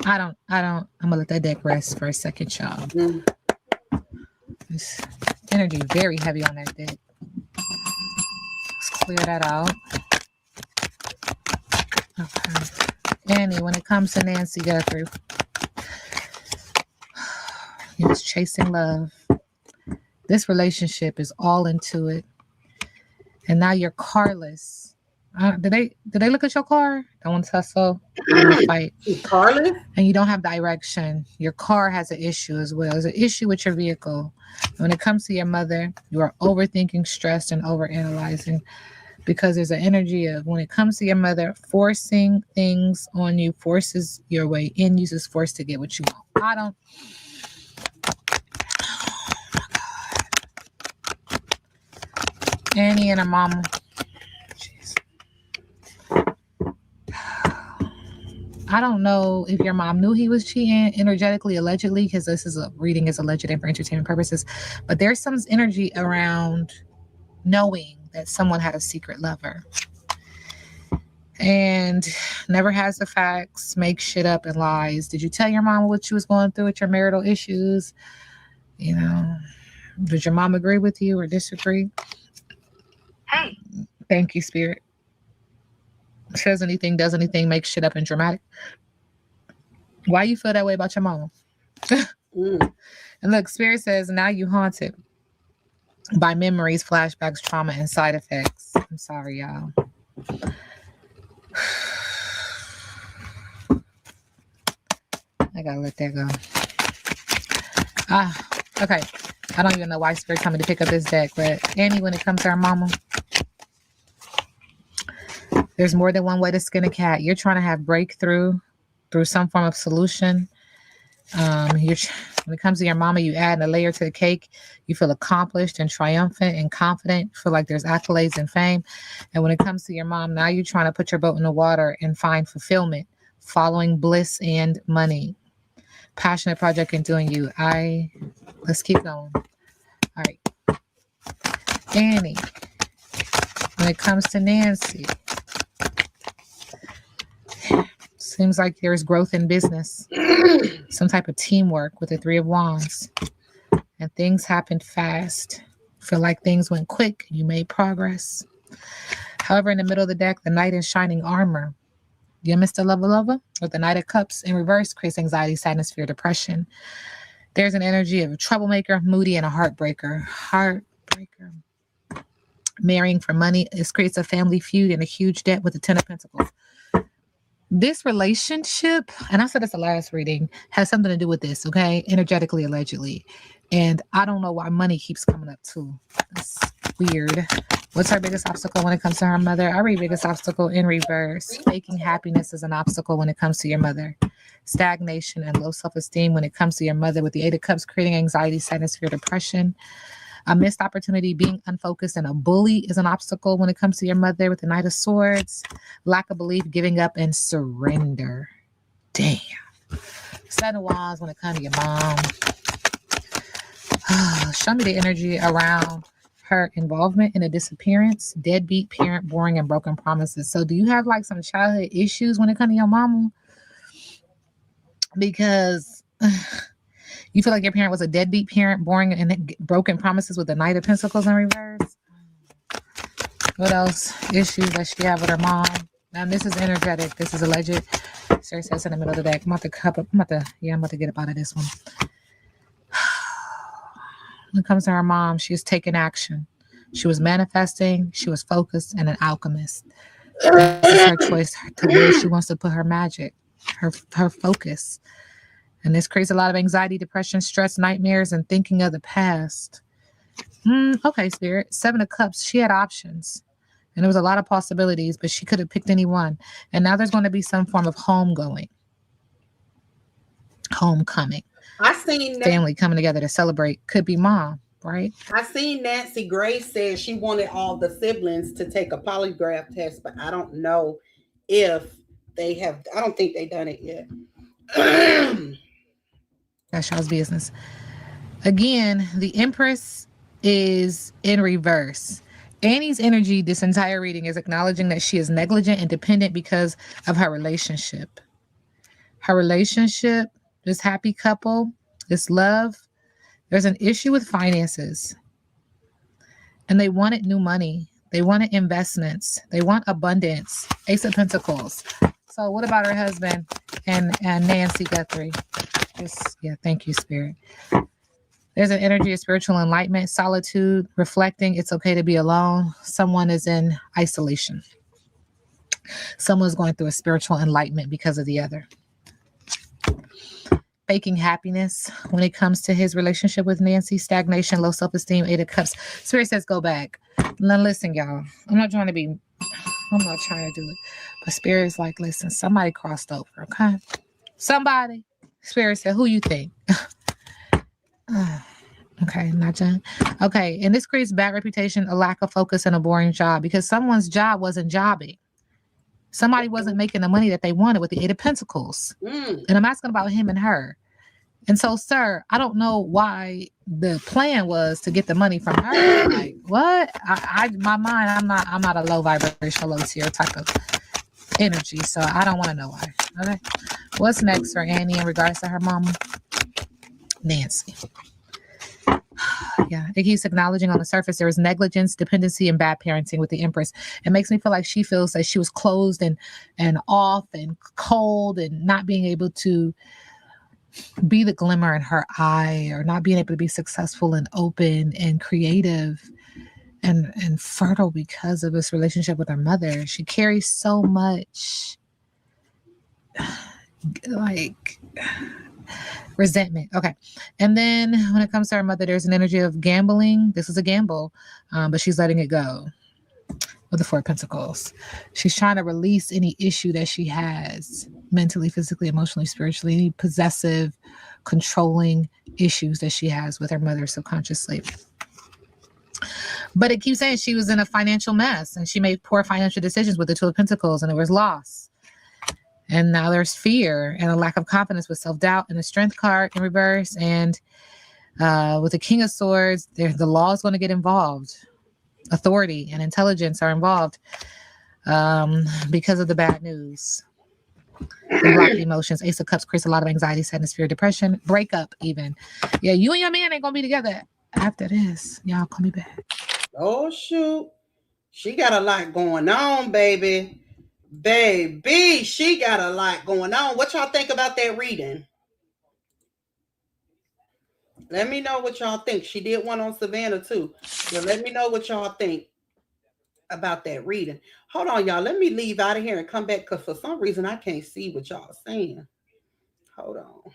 gonna let that deck rest for a second, child. This energy very heavy on that deck. Let's clear that out. Okay. Annie, when it comes to Nancy Gutherie, He was chasing love. This relationship is all into it. And now you're carless. Did they look at your car? Don't want to tussle. Don't want to fight. Carlos? And you don't have direction. Your car has an issue as well. There's an issue with your vehicle. When it comes to your mother, you are overthinking, stressed, and overanalyzing, because there's an energy of, when it comes to your mother, forcing things on you, forces your way in, uses force to get what you want. I don't. Annie and her mama. Jeez. I don't know if your mom knew he was cheating energetically, allegedly, because this is a reading is alleged and for entertainment purposes. But there's some energy around knowing that someone had a secret lover and never has the facts, makes shit up and lies. Did you tell your mom what you was going through with your marital issues? You know, did your mom agree with you or disagree? Hey. Thank you, Spirit. Says anything, does anything, makes shit up and dramatic. Why you feel that way about your mama? And look, Spirit says, now you haunted by memories, flashbacks, trauma, and side effects. I'm sorry, y'all. I gotta let that go. Okay. I don't even know why Spirit told me to pick up this deck, but Annie, when it comes to her mama, there's more than one way to skin a cat. You're trying to have breakthrough through some form of solution. When it comes to your mama, you add a layer to the cake. You feel accomplished and triumphant and confident. Feel like there's accolades and fame. And when it comes to your mom, now you're trying to put your boat in the water and find fulfillment, following bliss and money. Passionate project and doing you. Let's keep going. All right. Annie, when it comes to Nancy, seems like there's growth in business, some type of teamwork with the Three of Wands, and things happened fast. Feel like things went quick. You made progress. However, in the middle of the deck, the Knight in shining armor. You missed a lover, or the Knight of Cups in reverse creates anxiety, sadness, fear, depression. There's an energy of a troublemaker, moody, and a heartbreaker. Heartbreaker. Marrying for money. This creates a family feud and a huge debt with the Ten of Pentacles. This relationship, and I said this the last reading, has something to do with this, okay? Energetically, allegedly. And I don't know why money keeps coming up too. It's weird. What's her biggest obstacle when it comes to her mother? I read biggest obstacle in reverse. Faking happiness is an obstacle when it comes to your mother. Stagnation and low self-esteem when it comes to your mother, with the Eight of Cups creating anxiety, sadness, fear, depression. A missed opportunity, being unfocused, and a bully is an obstacle when it comes to your mother, with the Knight of Swords. Lack of belief, giving up, and surrender. Damn. Seven of Wands when it comes to your mom. Show me the energy around her involvement in a disappearance, deadbeat parent, boring, and broken promises. So do you have like some childhood issues when it comes to your mama? Because you feel like your parent was a deadbeat parent, boring, and broken promises, with the Knight of Pentacles in reverse. What else? Issues that she have with her mom. Now this is energetic. This is alleged. Sarah says in the middle of the deck. I'm about to get up out of this one. When it comes to her mom, she's taken action. She was manifesting. She was focused and an alchemist. This is her choice to where she wants to put her magic, her focus. And this creates a lot of anxiety, depression, stress, nightmares, and thinking of the past. Okay, Spirit. Seven of Cups. She had options. And there was a lot of possibilities, but she could have picked any one. And now there's going to be some form of homecoming. I seen family coming together to celebrate. Could be mom, right? I seen Nancy Grace said she wanted all the siblings to take a polygraph test, but I don't know if they have. I don't think they've done it yet. That's y'all's business. Again, the Empress is in reverse. Annie's energy, this entire reading, is acknowledging that she is negligent and dependent because of her relationship. Her relationship, this happy couple, this love, there's an issue with finances. And they wanted new money. They wanted investments. They want abundance. Ace of Pentacles. So what about her husband and Nancy Gutherie? Thank you, Spirit. There's an energy of spiritual enlightenment, solitude, reflecting. It's okay to be alone. Someone is in isolation. Someone's going through a spiritual enlightenment because of the other. Faking happiness when it comes to his relationship with Nancy. Stagnation, low self-esteem, 8 of Cups. Spirit says go back. Now listen, y'all. I'm not trying to do it. But Spirit is like, listen, somebody crossed over, okay? Somebody. Spirit said, who you think? Okay, not John. Okay, and this creates bad reputation, a lack of focus, and a boring job because someone's job wasn't jobbing. Somebody wasn't making the money that they wanted with the 8 of Pentacles. And I'm asking about him and her. And so, sir, I don't know why the plan was to get the money from her. Like, what? My mind, I'm not a low vibrational, low tier type of energy. So I don't want to know why. Okay. What's next for Annie in regards to her mama? Nancy. Yeah, it keeps acknowledging on the surface there is negligence, dependency, and bad parenting with the Empress. It makes me feel like she feels that she was closed and off and cold and not being able to be the glimmer in her eye or not being able to be successful and open and creative and fertile because of this relationship with her mother. She carries so much like resentment. Okay. And then when it comes to her mother, there's an energy of gambling. This is a gamble, but she's letting it go with the 4 of Pentacles. She's trying to release any issue that she has mentally, physically, emotionally, spiritually, any possessive, controlling issues that she has with her mother subconsciously. But it keeps saying she was in a financial mess and she made poor financial decisions with the 2 of Pentacles and there was loss. And now there's fear and a lack of confidence with self-doubt and the Strength card in reverse. And with the King of Swords, the law is going to get involved. Authority and intelligence are involved because of the bad news. The blocked emotions. Ace of Cups creates a lot of anxiety, sadness, fear, depression, breakup even. Yeah, you and your man ain't going to be together after this. Y'all call me back. Oh, shoot. She got a lot going on, baby. Baby, she got a lot going on. What y'all think about that reading? Let me know what y'all think. She did one on Savannah too. So let me know what y'all think about that reading. Hold on, y'all. Let me leave out of here and come back because for some reason I can't see what y'all are saying. Hold on.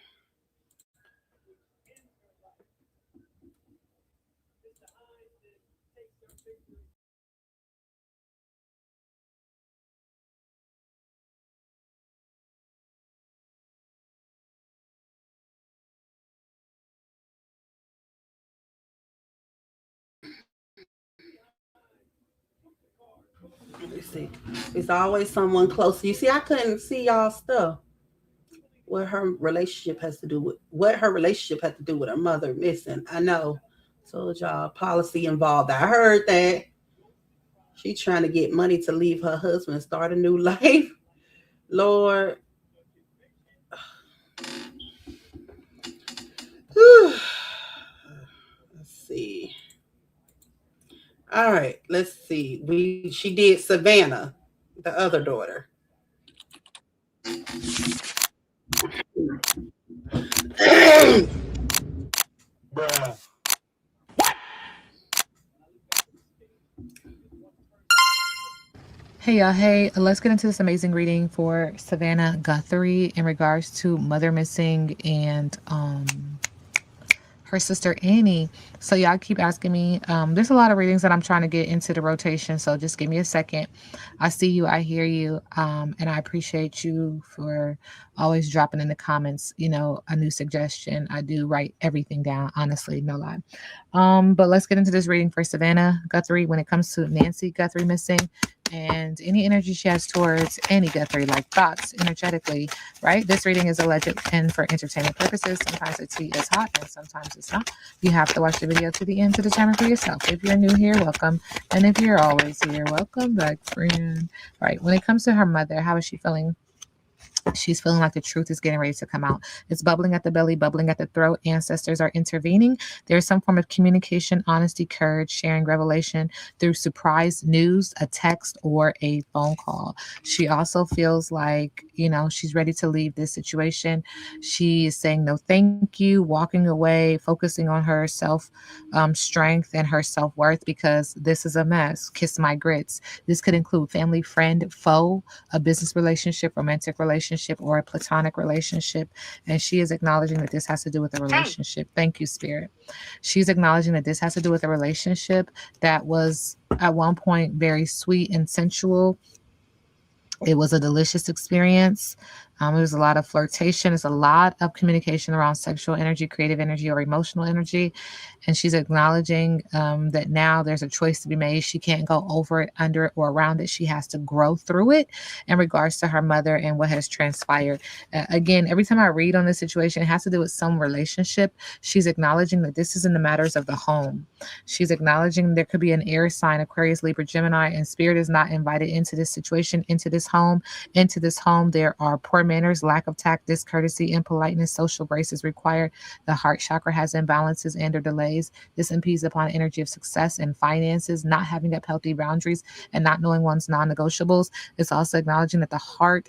Let me see. It's always someone close. You see, I couldn't see y'all stuff. What her relationship has to do with her mother missing. I know. Told y'all policy involved. I heard that. She trying to get money to leave her husband and start a new life. Lord. Let's see. All right, let's see. She did Savannah, the other daughter. Bruh. Hey y'all, hey, let's get into this amazing reading for Savannah Gutherie in regards to mother missing and her sister Annie. So y'all keep asking me. There's a lot of readings that I'm trying to get into the rotation, so just give me a second. I see you, I hear you, and I appreciate you for always dropping in the comments, you know, a new suggestion. I do write everything down, honestly, no lie. But let's get into this reading for Savannah Gutherie when it comes to Nancy Gutherie missing and any energy she has towards Annie Gutherie, like thoughts energetically, right? This reading is alleged and for entertainment purposes. Sometimes the tea is hot and sometimes it's not. You have to watch the video to the end to determine for yourself. If you're new here, welcome. And if you're always here, welcome back, friend. All right, when it comes to her mother, how is she feeling? She's feeling like the truth is getting ready to come out. It's bubbling at the belly, bubbling at the throat. Ancestors are intervening. There's some form of communication, honesty, courage, sharing revelation through surprise news, a text, or a phone call. She also feels like, she's ready to leave this situation. She is saying no thank you, walking away, focusing on her self strength and her self-worth, because this is a mess. Kiss my grits. This could include family, friend, foe, a business relationship, romantic relationship, or a platonic relationship. And she is acknowledging that this has to do with a relationship. Thank you, Spirit. She's acknowledging that this has to do with a relationship that was at one point very sweet and sensual. It was a delicious experience. It was a lot of flirtation. It's a lot of communication around sexual energy, creative energy, or emotional energy. And she's acknowledging that now there's a choice to be made. She can't go over it, under it, or around it. She has to grow through it in regards to her mother and what has transpired. Again, every time I read on this situation, it has to do with some relationship. She's acknowledging that this is in the matters of the home. She's acknowledging there could be an air sign, Aquarius, Libra, Gemini, and Spirit is not invited into this situation, into this home. Into this home, there are poor manners, lack of tact, discourtesy, impoliteness, social grace is required. The heart chakra has imbalances and or delays. This impedes upon energy of success and finances, not having up healthy boundaries and not knowing one's non-negotiables. It's also acknowledging that the heart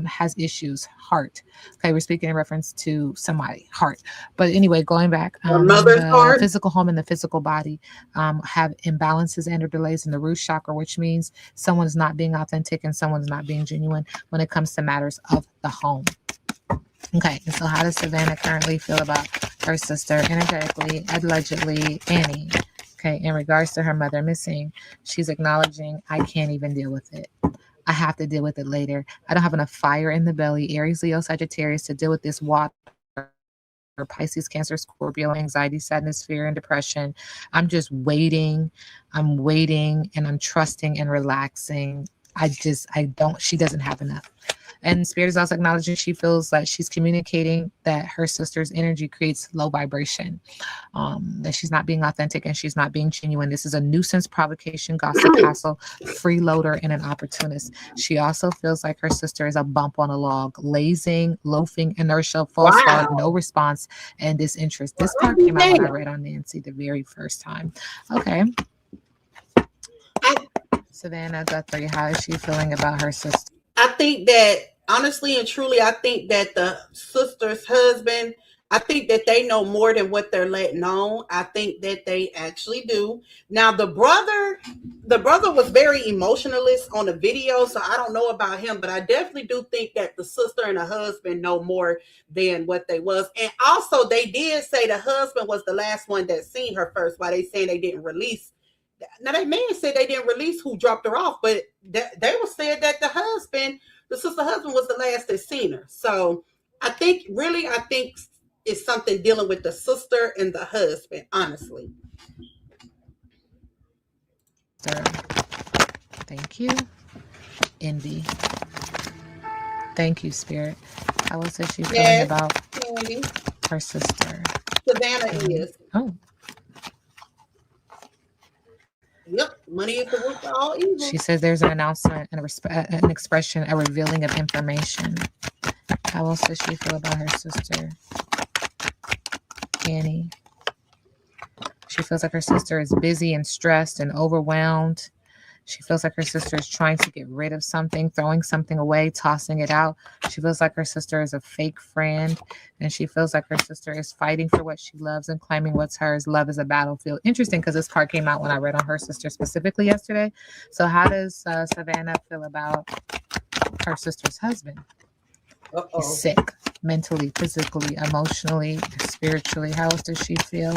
has issues. Heart. Okay, we're speaking in reference to somebody, heart. But anyway, going back, mother's the heart. physical home and the physical body have imbalances and or delays in the root chakra, which means someone's not being authentic and someone's not being genuine when it comes to matters of the home. Okay, and so how does Savannah currently feel about her sister energetically, allegedly, Annie? Okay, in regards to her mother missing, she's acknowledging, I can't even deal with it. I have to deal with it later. I don't have enough fire in the belly, Aries, Leo, Sagittarius, to deal with this water. Pisces, Cancer, Scorpio, anxiety, sadness, fear, and depression. I'm just waiting. I'm waiting and I'm trusting and relaxing. She doesn't have enough. And Spirit is also acknowledging she feels like she's communicating that her sister's energy creates low vibration, that she's not being authentic and she's not being genuine. This is a nuisance, provocation, gossip, hassle, freeloader, and an opportunist. She also feels like her sister is a bump on a log, lazing, loafing, inertia, false start, no response, and disinterest. This part came out when I read on Nancy the very first time. Okay. Savannah Gutherie, how is she feeling about her sister? I think that, honestly and truly, I think that the sister's husband, I think that they know more than what they're letting on. I think that they actually do. Now, the brother was very emotionalist on the video, so I don't know about him, but I definitely do think that the sister and the husband know more than what they was. And also, they did say the husband was the last one that seen her first, while they saying they didn't release. Now, that man said they didn't release who dropped her off, but they were saying that the sister husband was the last that seen her. So I think it's something dealing with the sister and the husband, honestly. Thank you. Envy. Thank you, Spirit. How is she feeling about her sister? Savannah is. Oh. Yep, money is the root of all evil. She says there's an announcement and an expression, a revealing of information. How else does she feel about her sister, Annie? She feels like her sister is busy and stressed and overwhelmed. She feels like her sister is trying to get rid of something, throwing something away, tossing it out. She feels like her sister is a fake friend, and she feels like her sister is fighting for what she loves and claiming what's hers. Love is a battlefield. Interesting, because this part came out when I read on her sister specifically yesterday. So how does Savannah feel about her sister's husband? He's sick, mentally, physically, emotionally, spiritually. How else does she feel?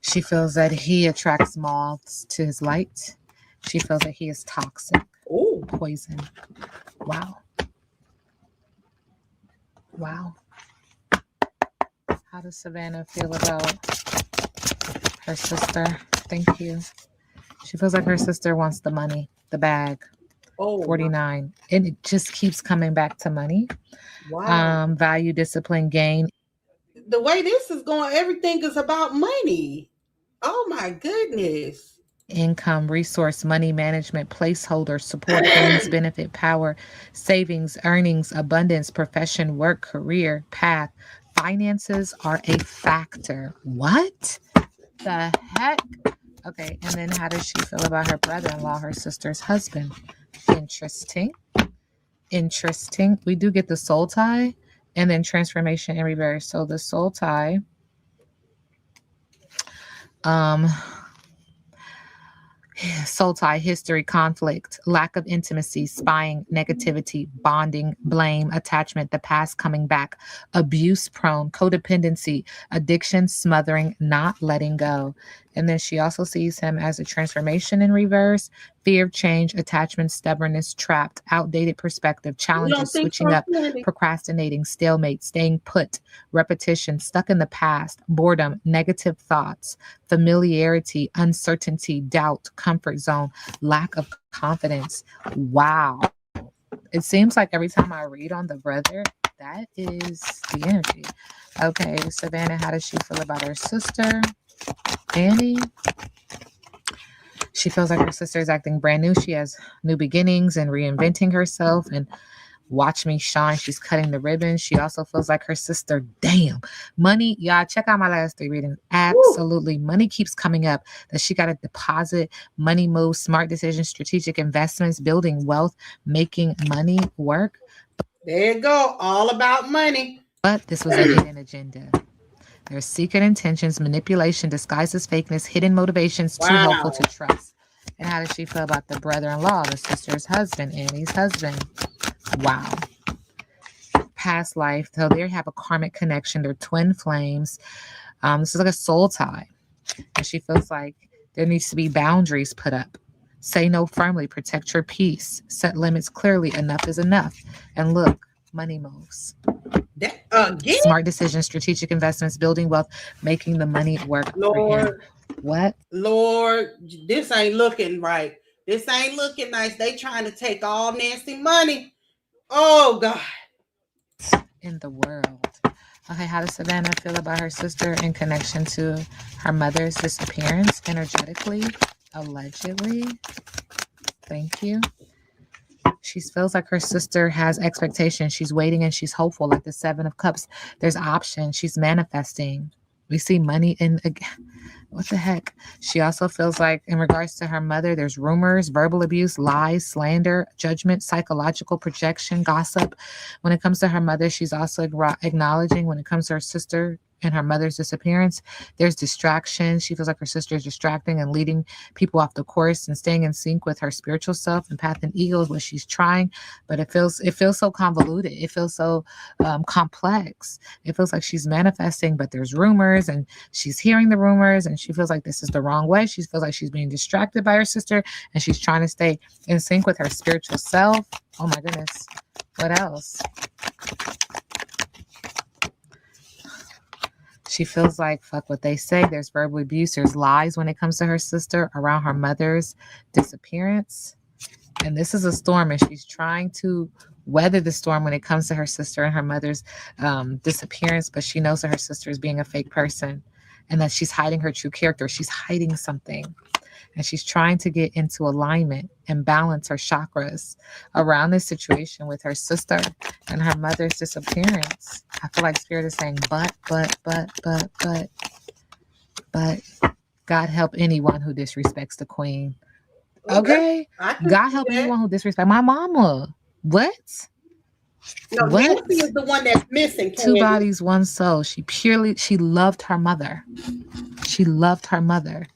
She feels that he attracts moths to his light. She feels that he is toxic. Ooh. Poison. Wow. Wow. How does Savannah feel about her sister? Thank you. She feels like her sister wants the money, the bag. Oh, 49. And it just keeps coming back to money. wow. Value, discipline, gain. The way this is going, everything is about money. Oh my goodness. income, resource, money management, placeholder, support, friends, benefit, power, savings, earnings, abundance, profession, work, career, path. Finances are a factor. What the heck? Okay, and then how does she feel about her brother-in-law, her sister's husband? Interesting. Interesting. We do get the soul tie and then transformation in reverse. So the soul tie, soul tie, history, conflict, lack of intimacy, spying, negativity, bonding, blame, attachment, the past coming back, abuse prone, codependency, addiction, smothering, not letting go. And then she also sees him as a transformation in reverse, fear of change, attachment, stubbornness, trapped, outdated perspective, challenges, switching up, procrastinating, stalemate, staying put, repetition, stuck in the past, boredom, negative thoughts, familiarity, uncertainty, doubt, comfort zone, lack of confidence. Wow. It seems like every time I read on the brother, that is the energy. Okay, Savannah, how does she feel about her sister, Annie? She feels like her sister is acting brand new. She has new beginnings and reinventing herself. And watch me shine. She's cutting the ribbon. She also feels like her sister. Damn. Money. Y'all, check out my last 3 readings. Absolutely. Woo. Money keeps coming up. That she got to deposit, money moves, smart decisions, strategic investments, building wealth, making money work. There you go. All about money. But this was a hidden agenda. There's secret intentions, manipulation, disguised as fakeness, hidden motivations, too helpful to trust. And how does she feel about the brother-in-law, the sister's husband, Annie's husband? Wow. Past life. So they have a karmic connection. They're twin flames. This is like a soul tie. And she feels like there needs to be boundaries put up. Say no firmly. Protect your peace. Set limits clearly. Enough is enough. And look, money moves. Smart decisions, strategic investments, building wealth, making the money work for him. What? Lord, this ain't looking right. This ain't looking nice. They trying to take all Nancy money. Oh, God. In the world. Okay, how does Savannah feel about her sister in connection to her mother's disappearance energetically, allegedly? Thank you. She feels like her sister has expectations. She's waiting and she's hopeful, like the 7 of Cups. There's options. She's manifesting. We see money in, what the heck? She also feels like in regards to her mother, there's rumors, verbal abuse, lies, slander, judgment, psychological projection, gossip. When it comes to her mother, she's also acknowledging when it comes to her sister and her mother's disappearance, there's distraction. She feels like her sister is distracting and leading people off the course and staying in sync with her spiritual self and path and ego is what she's trying. But it feels so convoluted. It feels so complex. It feels like she's manifesting, but there's rumors and she's hearing the rumors and she feels like this is the wrong way. She feels like she's being distracted by her sister and she's trying to stay in sync with her spiritual self. Oh my goodness. What else? She feels like, fuck what they say. There's verbal abuse. There's lies when it comes to her sister around her mother's disappearance. And this is a storm, and she's trying to weather the storm when it comes to her sister and her mother's disappearance. But she knows that her sister is being a fake person and that she's hiding her true character. She's hiding something. And she's trying to get into alignment and balance her chakras around this situation with her sister and her mother's disappearance. I feel like Spirit is saying, but God help anyone who disrespects the queen. Okay? God help anyone who disrespects my mama. What? No, what? Nancy is the one that's missing. Two bodies, one soul. She loved her mother. She loved her mother.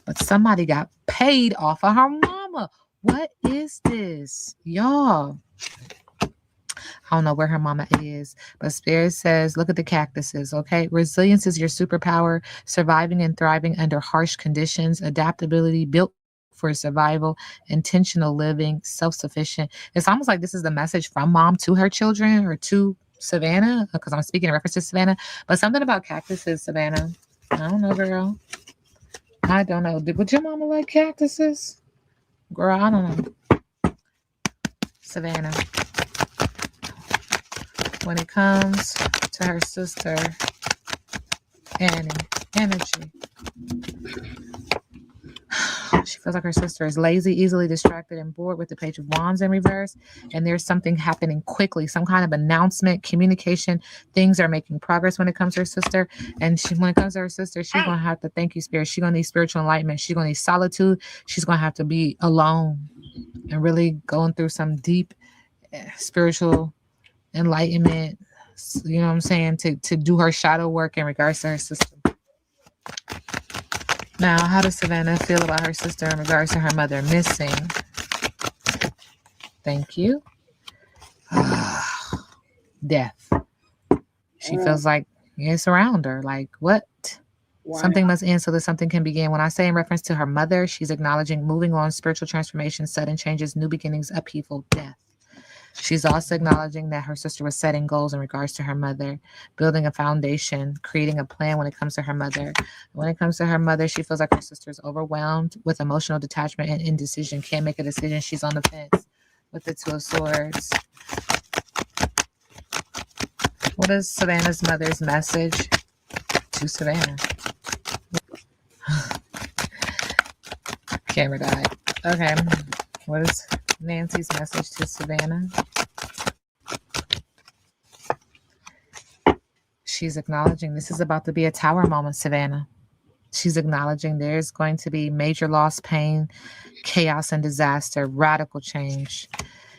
But somebody got paid off of her mama. What is this? Y'all. I don't know where her mama is, but Spirit says, look at the cactuses, okay? Resilience is your superpower, surviving and thriving under harsh conditions, adaptability built for survival, intentional living, self-sufficient. It's almost like this is the message from mom to her children or to Savannah, because I'm speaking in reference to Savannah, but something about cactuses, Savannah. I don't know, girl. I don't know. Would your mama like cactuses? Girl, I don't know. Savannah. When it comes to her sister, Annie, energy. She feels like her sister is lazy, easily distracted, and bored with the Page of Wands in reverse. And there's something happening quickly, some kind of announcement, communication. Things are making progress when it comes to her sister. And when it comes to her sister, she's going to have to, thank you, Spirit. She's going to need spiritual enlightenment. She's going to need solitude. She's going to have to be alone and really going through some deep spiritual enlightenment, you know what I'm saying, to do her shadow work in regards to her sister. Now, how does Savannah feel about her sister in regards to her mother missing? Thank you. Death. She feels like it's around her. Like, what? Wow. Something must end so that something can begin. When I say in reference to her mother, she's acknowledging moving on, spiritual transformation, sudden changes, new beginnings, upheaval, death. She's also acknowledging that her sister was setting goals in regards to her mother, building a foundation, creating a plan when it comes to her mother. When it comes to her mother, she feels like her sister is overwhelmed with emotional detachment and indecision, can't make a decision. She's on the fence with the Two of Swords. What is Savannah's mother's message to Savannah? Camera died. Okay. What is Nancy's message to Savannah? She's acknowledging this is about to be a tower moment, Savannah. She's acknowledging there's going to be major loss, pain, chaos, and disaster, radical change.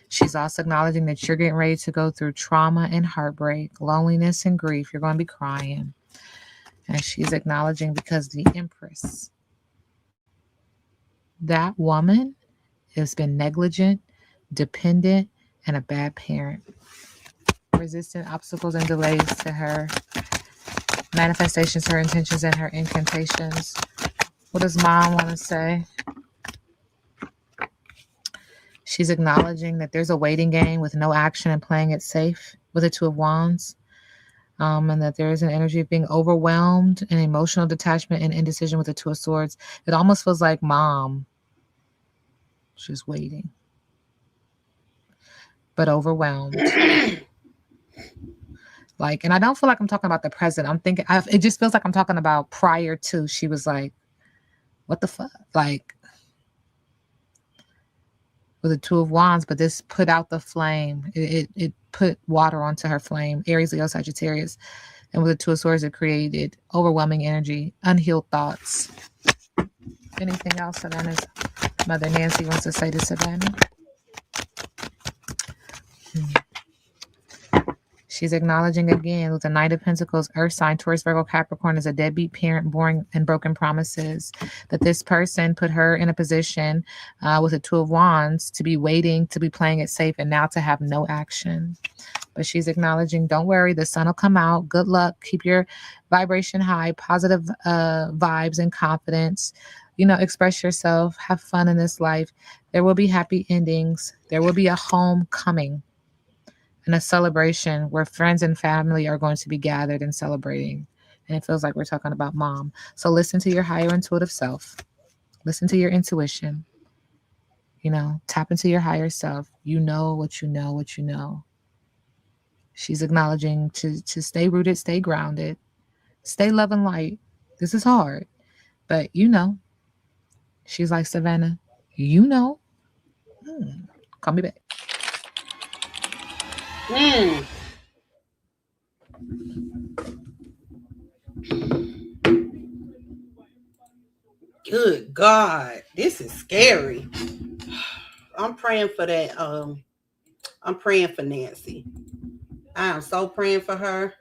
She's also acknowledging that you're getting ready to go through trauma and heartbreak, loneliness and grief. You're going to be crying. And she's acknowledging because the Empress, that woman has been negligent, dependent, and a bad parent. Resistant obstacles and delays to her manifestations, her intentions, and her incantations. What does Mom want to say? She's acknowledging that there's a waiting game with no action and playing it safe with the Two of Wands. And that there is an energy of being overwhelmed and emotional detachment and indecision with the Two of Swords. It almost feels like Mom. She's waiting, but overwhelmed. Like, and I don't feel like I'm talking about the present. I'm thinking, it just feels like I'm talking about prior to. She was like, what the fuck? Like, with the Two of Wands, but this put out the flame. It put water onto her flame. Aries, Leo, Sagittarius. And with the Two of Swords, it created overwhelming energy, unhealed thoughts. Anything else Savannah's mother Nancy wants to say to Savannah? She's acknowledging again with the Knight of Pentacles, Earth sign, Taurus, Virgo, Capricorn is a deadbeat parent, boring and broken promises. That this person put her in a position with the Two of Wands to be waiting, to be playing it safe, and now to have no action. But she's acknowledging, don't worry, the sun will come out. Good luck. Keep your vibration high, positive vibes and confidence. You know, express yourself, have fun in this life. There will be happy endings. There will be a homecoming and a celebration where friends and family are going to be gathered and celebrating. And it feels like we're talking about Mom. So listen to your higher intuitive self. Listen to your intuition. You know, tap into your higher self. You know what you know, what you know. She's acknowledging to stay rooted, stay grounded, stay love and light. This is hard, but you know. She's like, Savannah, you know. Call me back. Good God, this is scary. I'm praying for that. I'm praying for Nancy. I am so praying for her.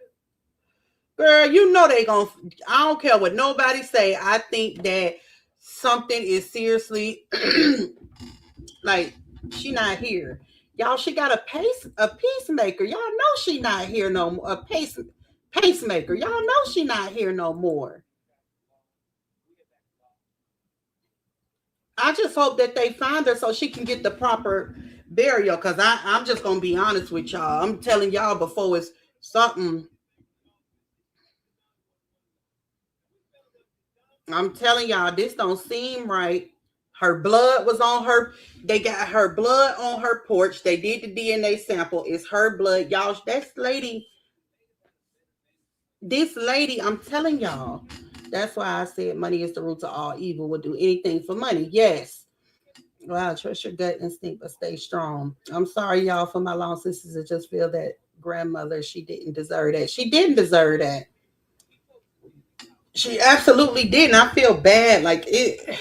Girl, you know they gonna, I don't care what nobody say. I think that something is seriously like, she not here. Y'all, she got a peacemaker. Y'all know she not here no more. A pacemaker. Y'all know she not here no more. I just hope that they find her so she can get the proper burial. Because I'm just going to be honest with y'all. I'm telling y'all before it's something. I'm telling y'all, this don't seem right. Her blood was on her. They got her blood on her porch. They did the DNA sample. It's her blood. Y'all, this lady, I'm telling y'all, That's why I said money is the root of all evil. Would do anything for money. Yes. Wow, trust your gut instinct, but stay strong. I'm sorry, y'all, for my long sisters. I just feel that grandmother, she didn't deserve that. She didn't deserve that. She absolutely didn't. I feel bad. Like it.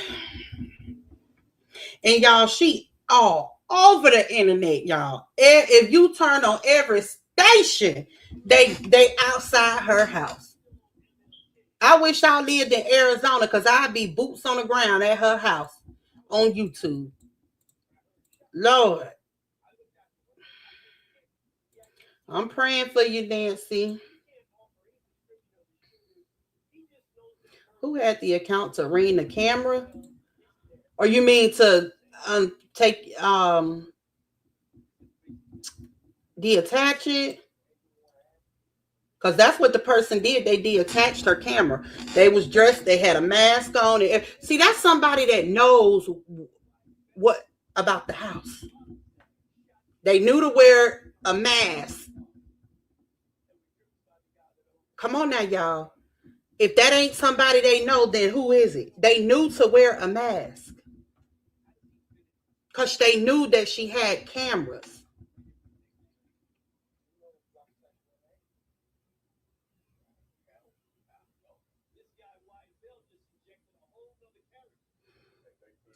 And y'all, she all over the internet, y'all. If you turn on every station, they outside her house. I wish I lived in Arizona because I'd be boots on the ground at her house on YouTube. Lord. I'm praying for you, Nancy. Who had the account to ring the camera? Or you mean to take deattach it? Because that's what the person did. They deattached her camera. They was dressed. They had a mask on. See, that's somebody that knows what about the house. They knew to wear a mask. Come on now, y'all. If that ain't somebody they know, then who is it? They knew to wear a mask. Because they knew that she had cameras.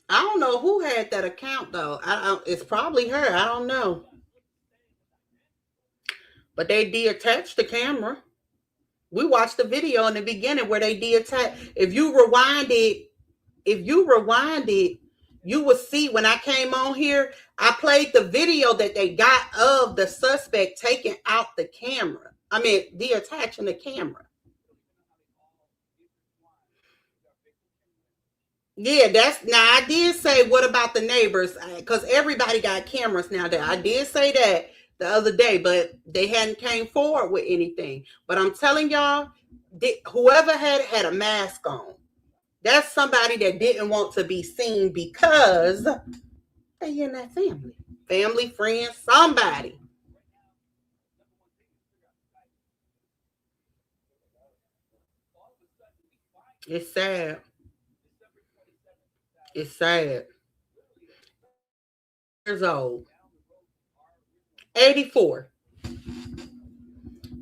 I don't know who had that account, though. It's probably her. I don't know. But they deattached the camera. We watched the video in the beginning where they deattached. If you rewind it, you will see when I came on here, I played the video that they got of the suspect taking out the camera. I mean, deattaching the camera. Yeah, now I did say, what about the neighbors? Because everybody got cameras now. That I did say that the other day, but they hadn't came forward with anything. But I'm telling y'all, whoever had a mask on, that's somebody that didn't want to be seen because they in that family, friends, somebody. It's sad. It's sad. Years old. 84.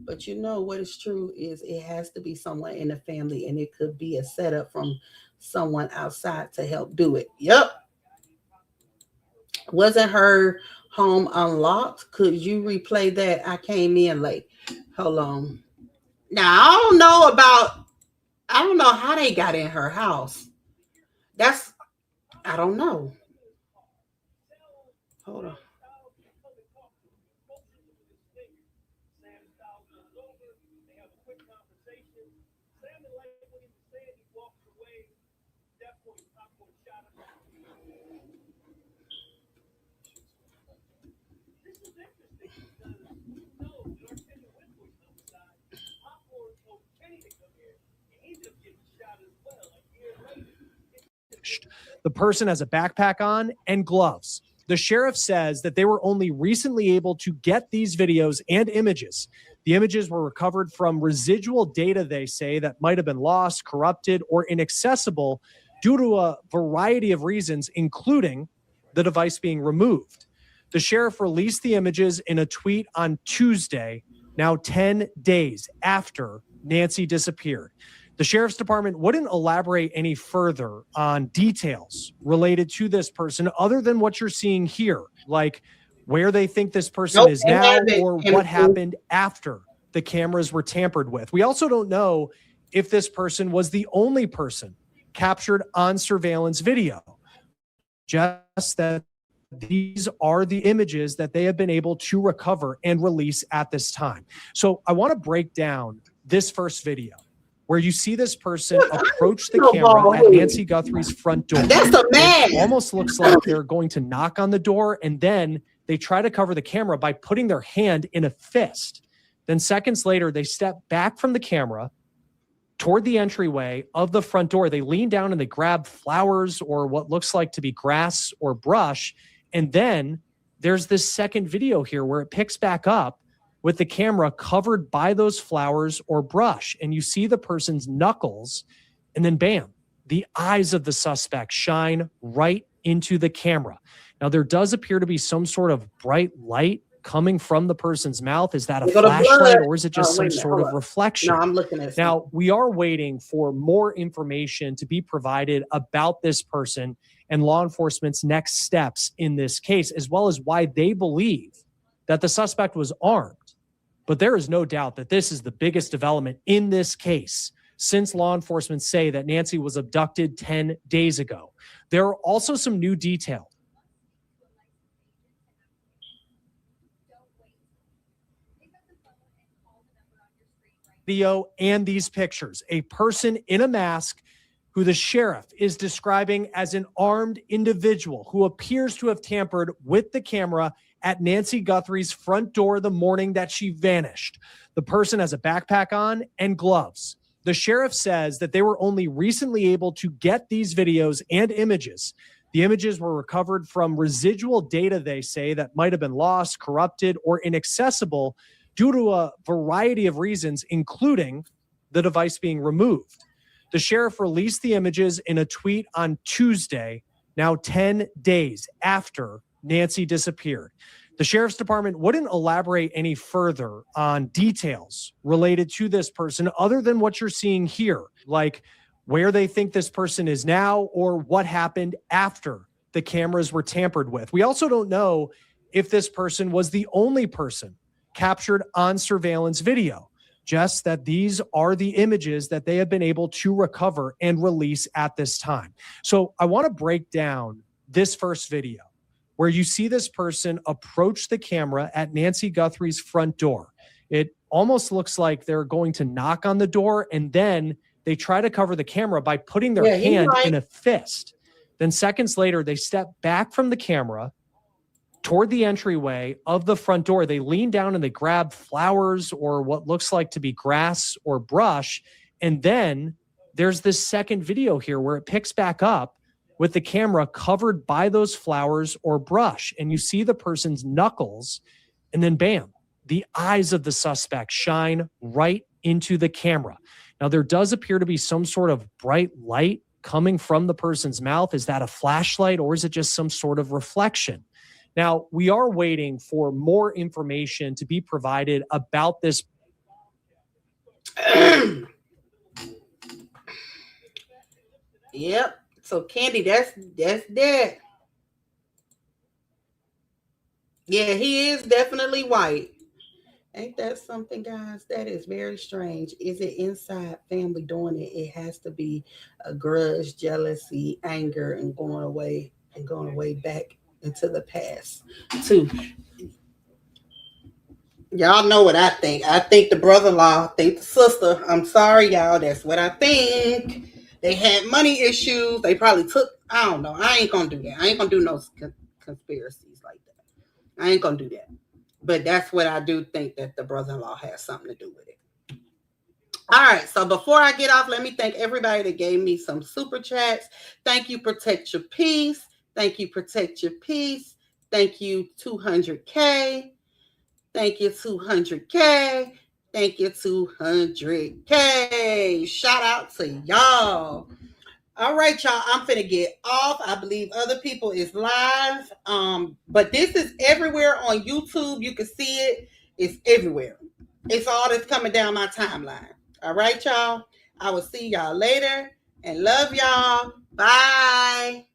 But you know what is true is it has to be someone in the family, and it could be a setup from someone outside to help do it. Yep. Wasn't her home unlocked? Could you replay that? I came in late. Hold on. Now I don't know how they got in her house. I don't know. Hold on. The person has a backpack on and gloves. The sheriff says that they were only recently able to get these videos and images. The images were recovered from residual data, they say, that might have been lost, corrupted, or inaccessible due to a variety of reasons, including the device being removed. The sheriff released the images in a tweet on Tuesday, now 10 days after Nancy disappeared. The sheriff's department wouldn't elaborate any further on details related to this person other than what you're seeing here, like where they think this person is now or what happened after the cameras were tampered with. We also don't know if this person was the only person captured on surveillance video. Just that these are the images that they have been able to recover and release at this time. So I want to break down this first video, where you see this person approach the camera at Nancy Gutherie's front door. That's a man. It almost looks like they're going to knock on the door, and then they try to cover the camera by putting their hand in a fist. Then seconds later, they step back from the camera toward the entryway of the front door. They lean down and they grab flowers or what looks like to be grass or brush. And then there's this second video here where it picks back up with the camera covered by those flowers or brush. And you see the person's knuckles And then bam, the eyes of the suspect shine right into the camera. Now, there does appear to be some sort of bright light coming from the person's mouth. Is that a They go to flashlight blood. or is it just Oh, some wait a minute, sort hold of up. reflection? No, I'm looking at Now, we are waiting for more information to be provided about this person and law enforcement's next steps in this case, as well as why they believe that the suspect was armed. But there is no doubt that this is the biggest development in this case since law enforcement say that Nancy was abducted 10 days ago. There are also some new details. Video and these pictures, a person in a mask who the sheriff is describing as an armed individual who appears to have tampered with the camera at Nancy Gutherie's front door the morning that she vanished. The person has a backpack on and gloves. The sheriff says that they were only recently able to get these videos and images. The images were recovered from residual data, they say, that might have been lost, corrupted, or inaccessible due to a variety of reasons, including the device being removed. The sheriff released the images in a tweet on Tuesday, now 10 days after Nancy disappeared. The sheriff's department wouldn't elaborate any further on details related to this person other than what you're seeing here, like where they think this person is now or what happened after the cameras were tampered with. We also don't know if this person was the only person captured on surveillance video, just that these are the images that they have been able to recover and release at this time. So I want to break down this first video where you see this person approach the camera at Nancy Gutherie's front door. It almost looks like they're going to knock on the door, and then they try to cover the camera by putting their hand in a fist. Then seconds later, they step back from the camera toward the entryway of the front door. They lean down and they grab flowers or what looks like to be grass or brush. And then there's this second video here where it picks back up with the camera covered by those flowers or brush. And you see the person's knuckles, and then bam, the eyes of the suspect shine right into the camera. Now, there does appear to be some sort of bright light coming from the person's mouth. Is that a flashlight or is it just some sort of reflection? Now, we are waiting for more information to be provided about this. Yep. So, Candy, that's that. Yeah, he is definitely white. Ain't that something, guys? That is very strange. Is it inside family doing it? It has to be a grudge, jealousy, anger, and going away back into the past too. Y'all know what I think. I think the brother-in-law, I think the sister. I'm sorry, y'all. That's what I think. They had money issues. They probably took, I don't know. I ain't gonna do that. I ain't gonna do no conspiracies like that. I ain't gonna do that. But that's what I do think, that the brother-in-law has something to do with it. All right. So before I get off, let me thank everybody that gave me some super chats. Thank you, Protect Your Peace. Thank you, Protect Your Peace. Thank you, 200K. Thank you, 200K. Thank you, 200K. Shout out to y'all. All right, y'all. I'm finna get off. I believe other people is live. But this is everywhere on YouTube. You can see it. It's everywhere. It's all that's coming down my timeline. All right, y'all. I will see y'all later and love y'all. Bye.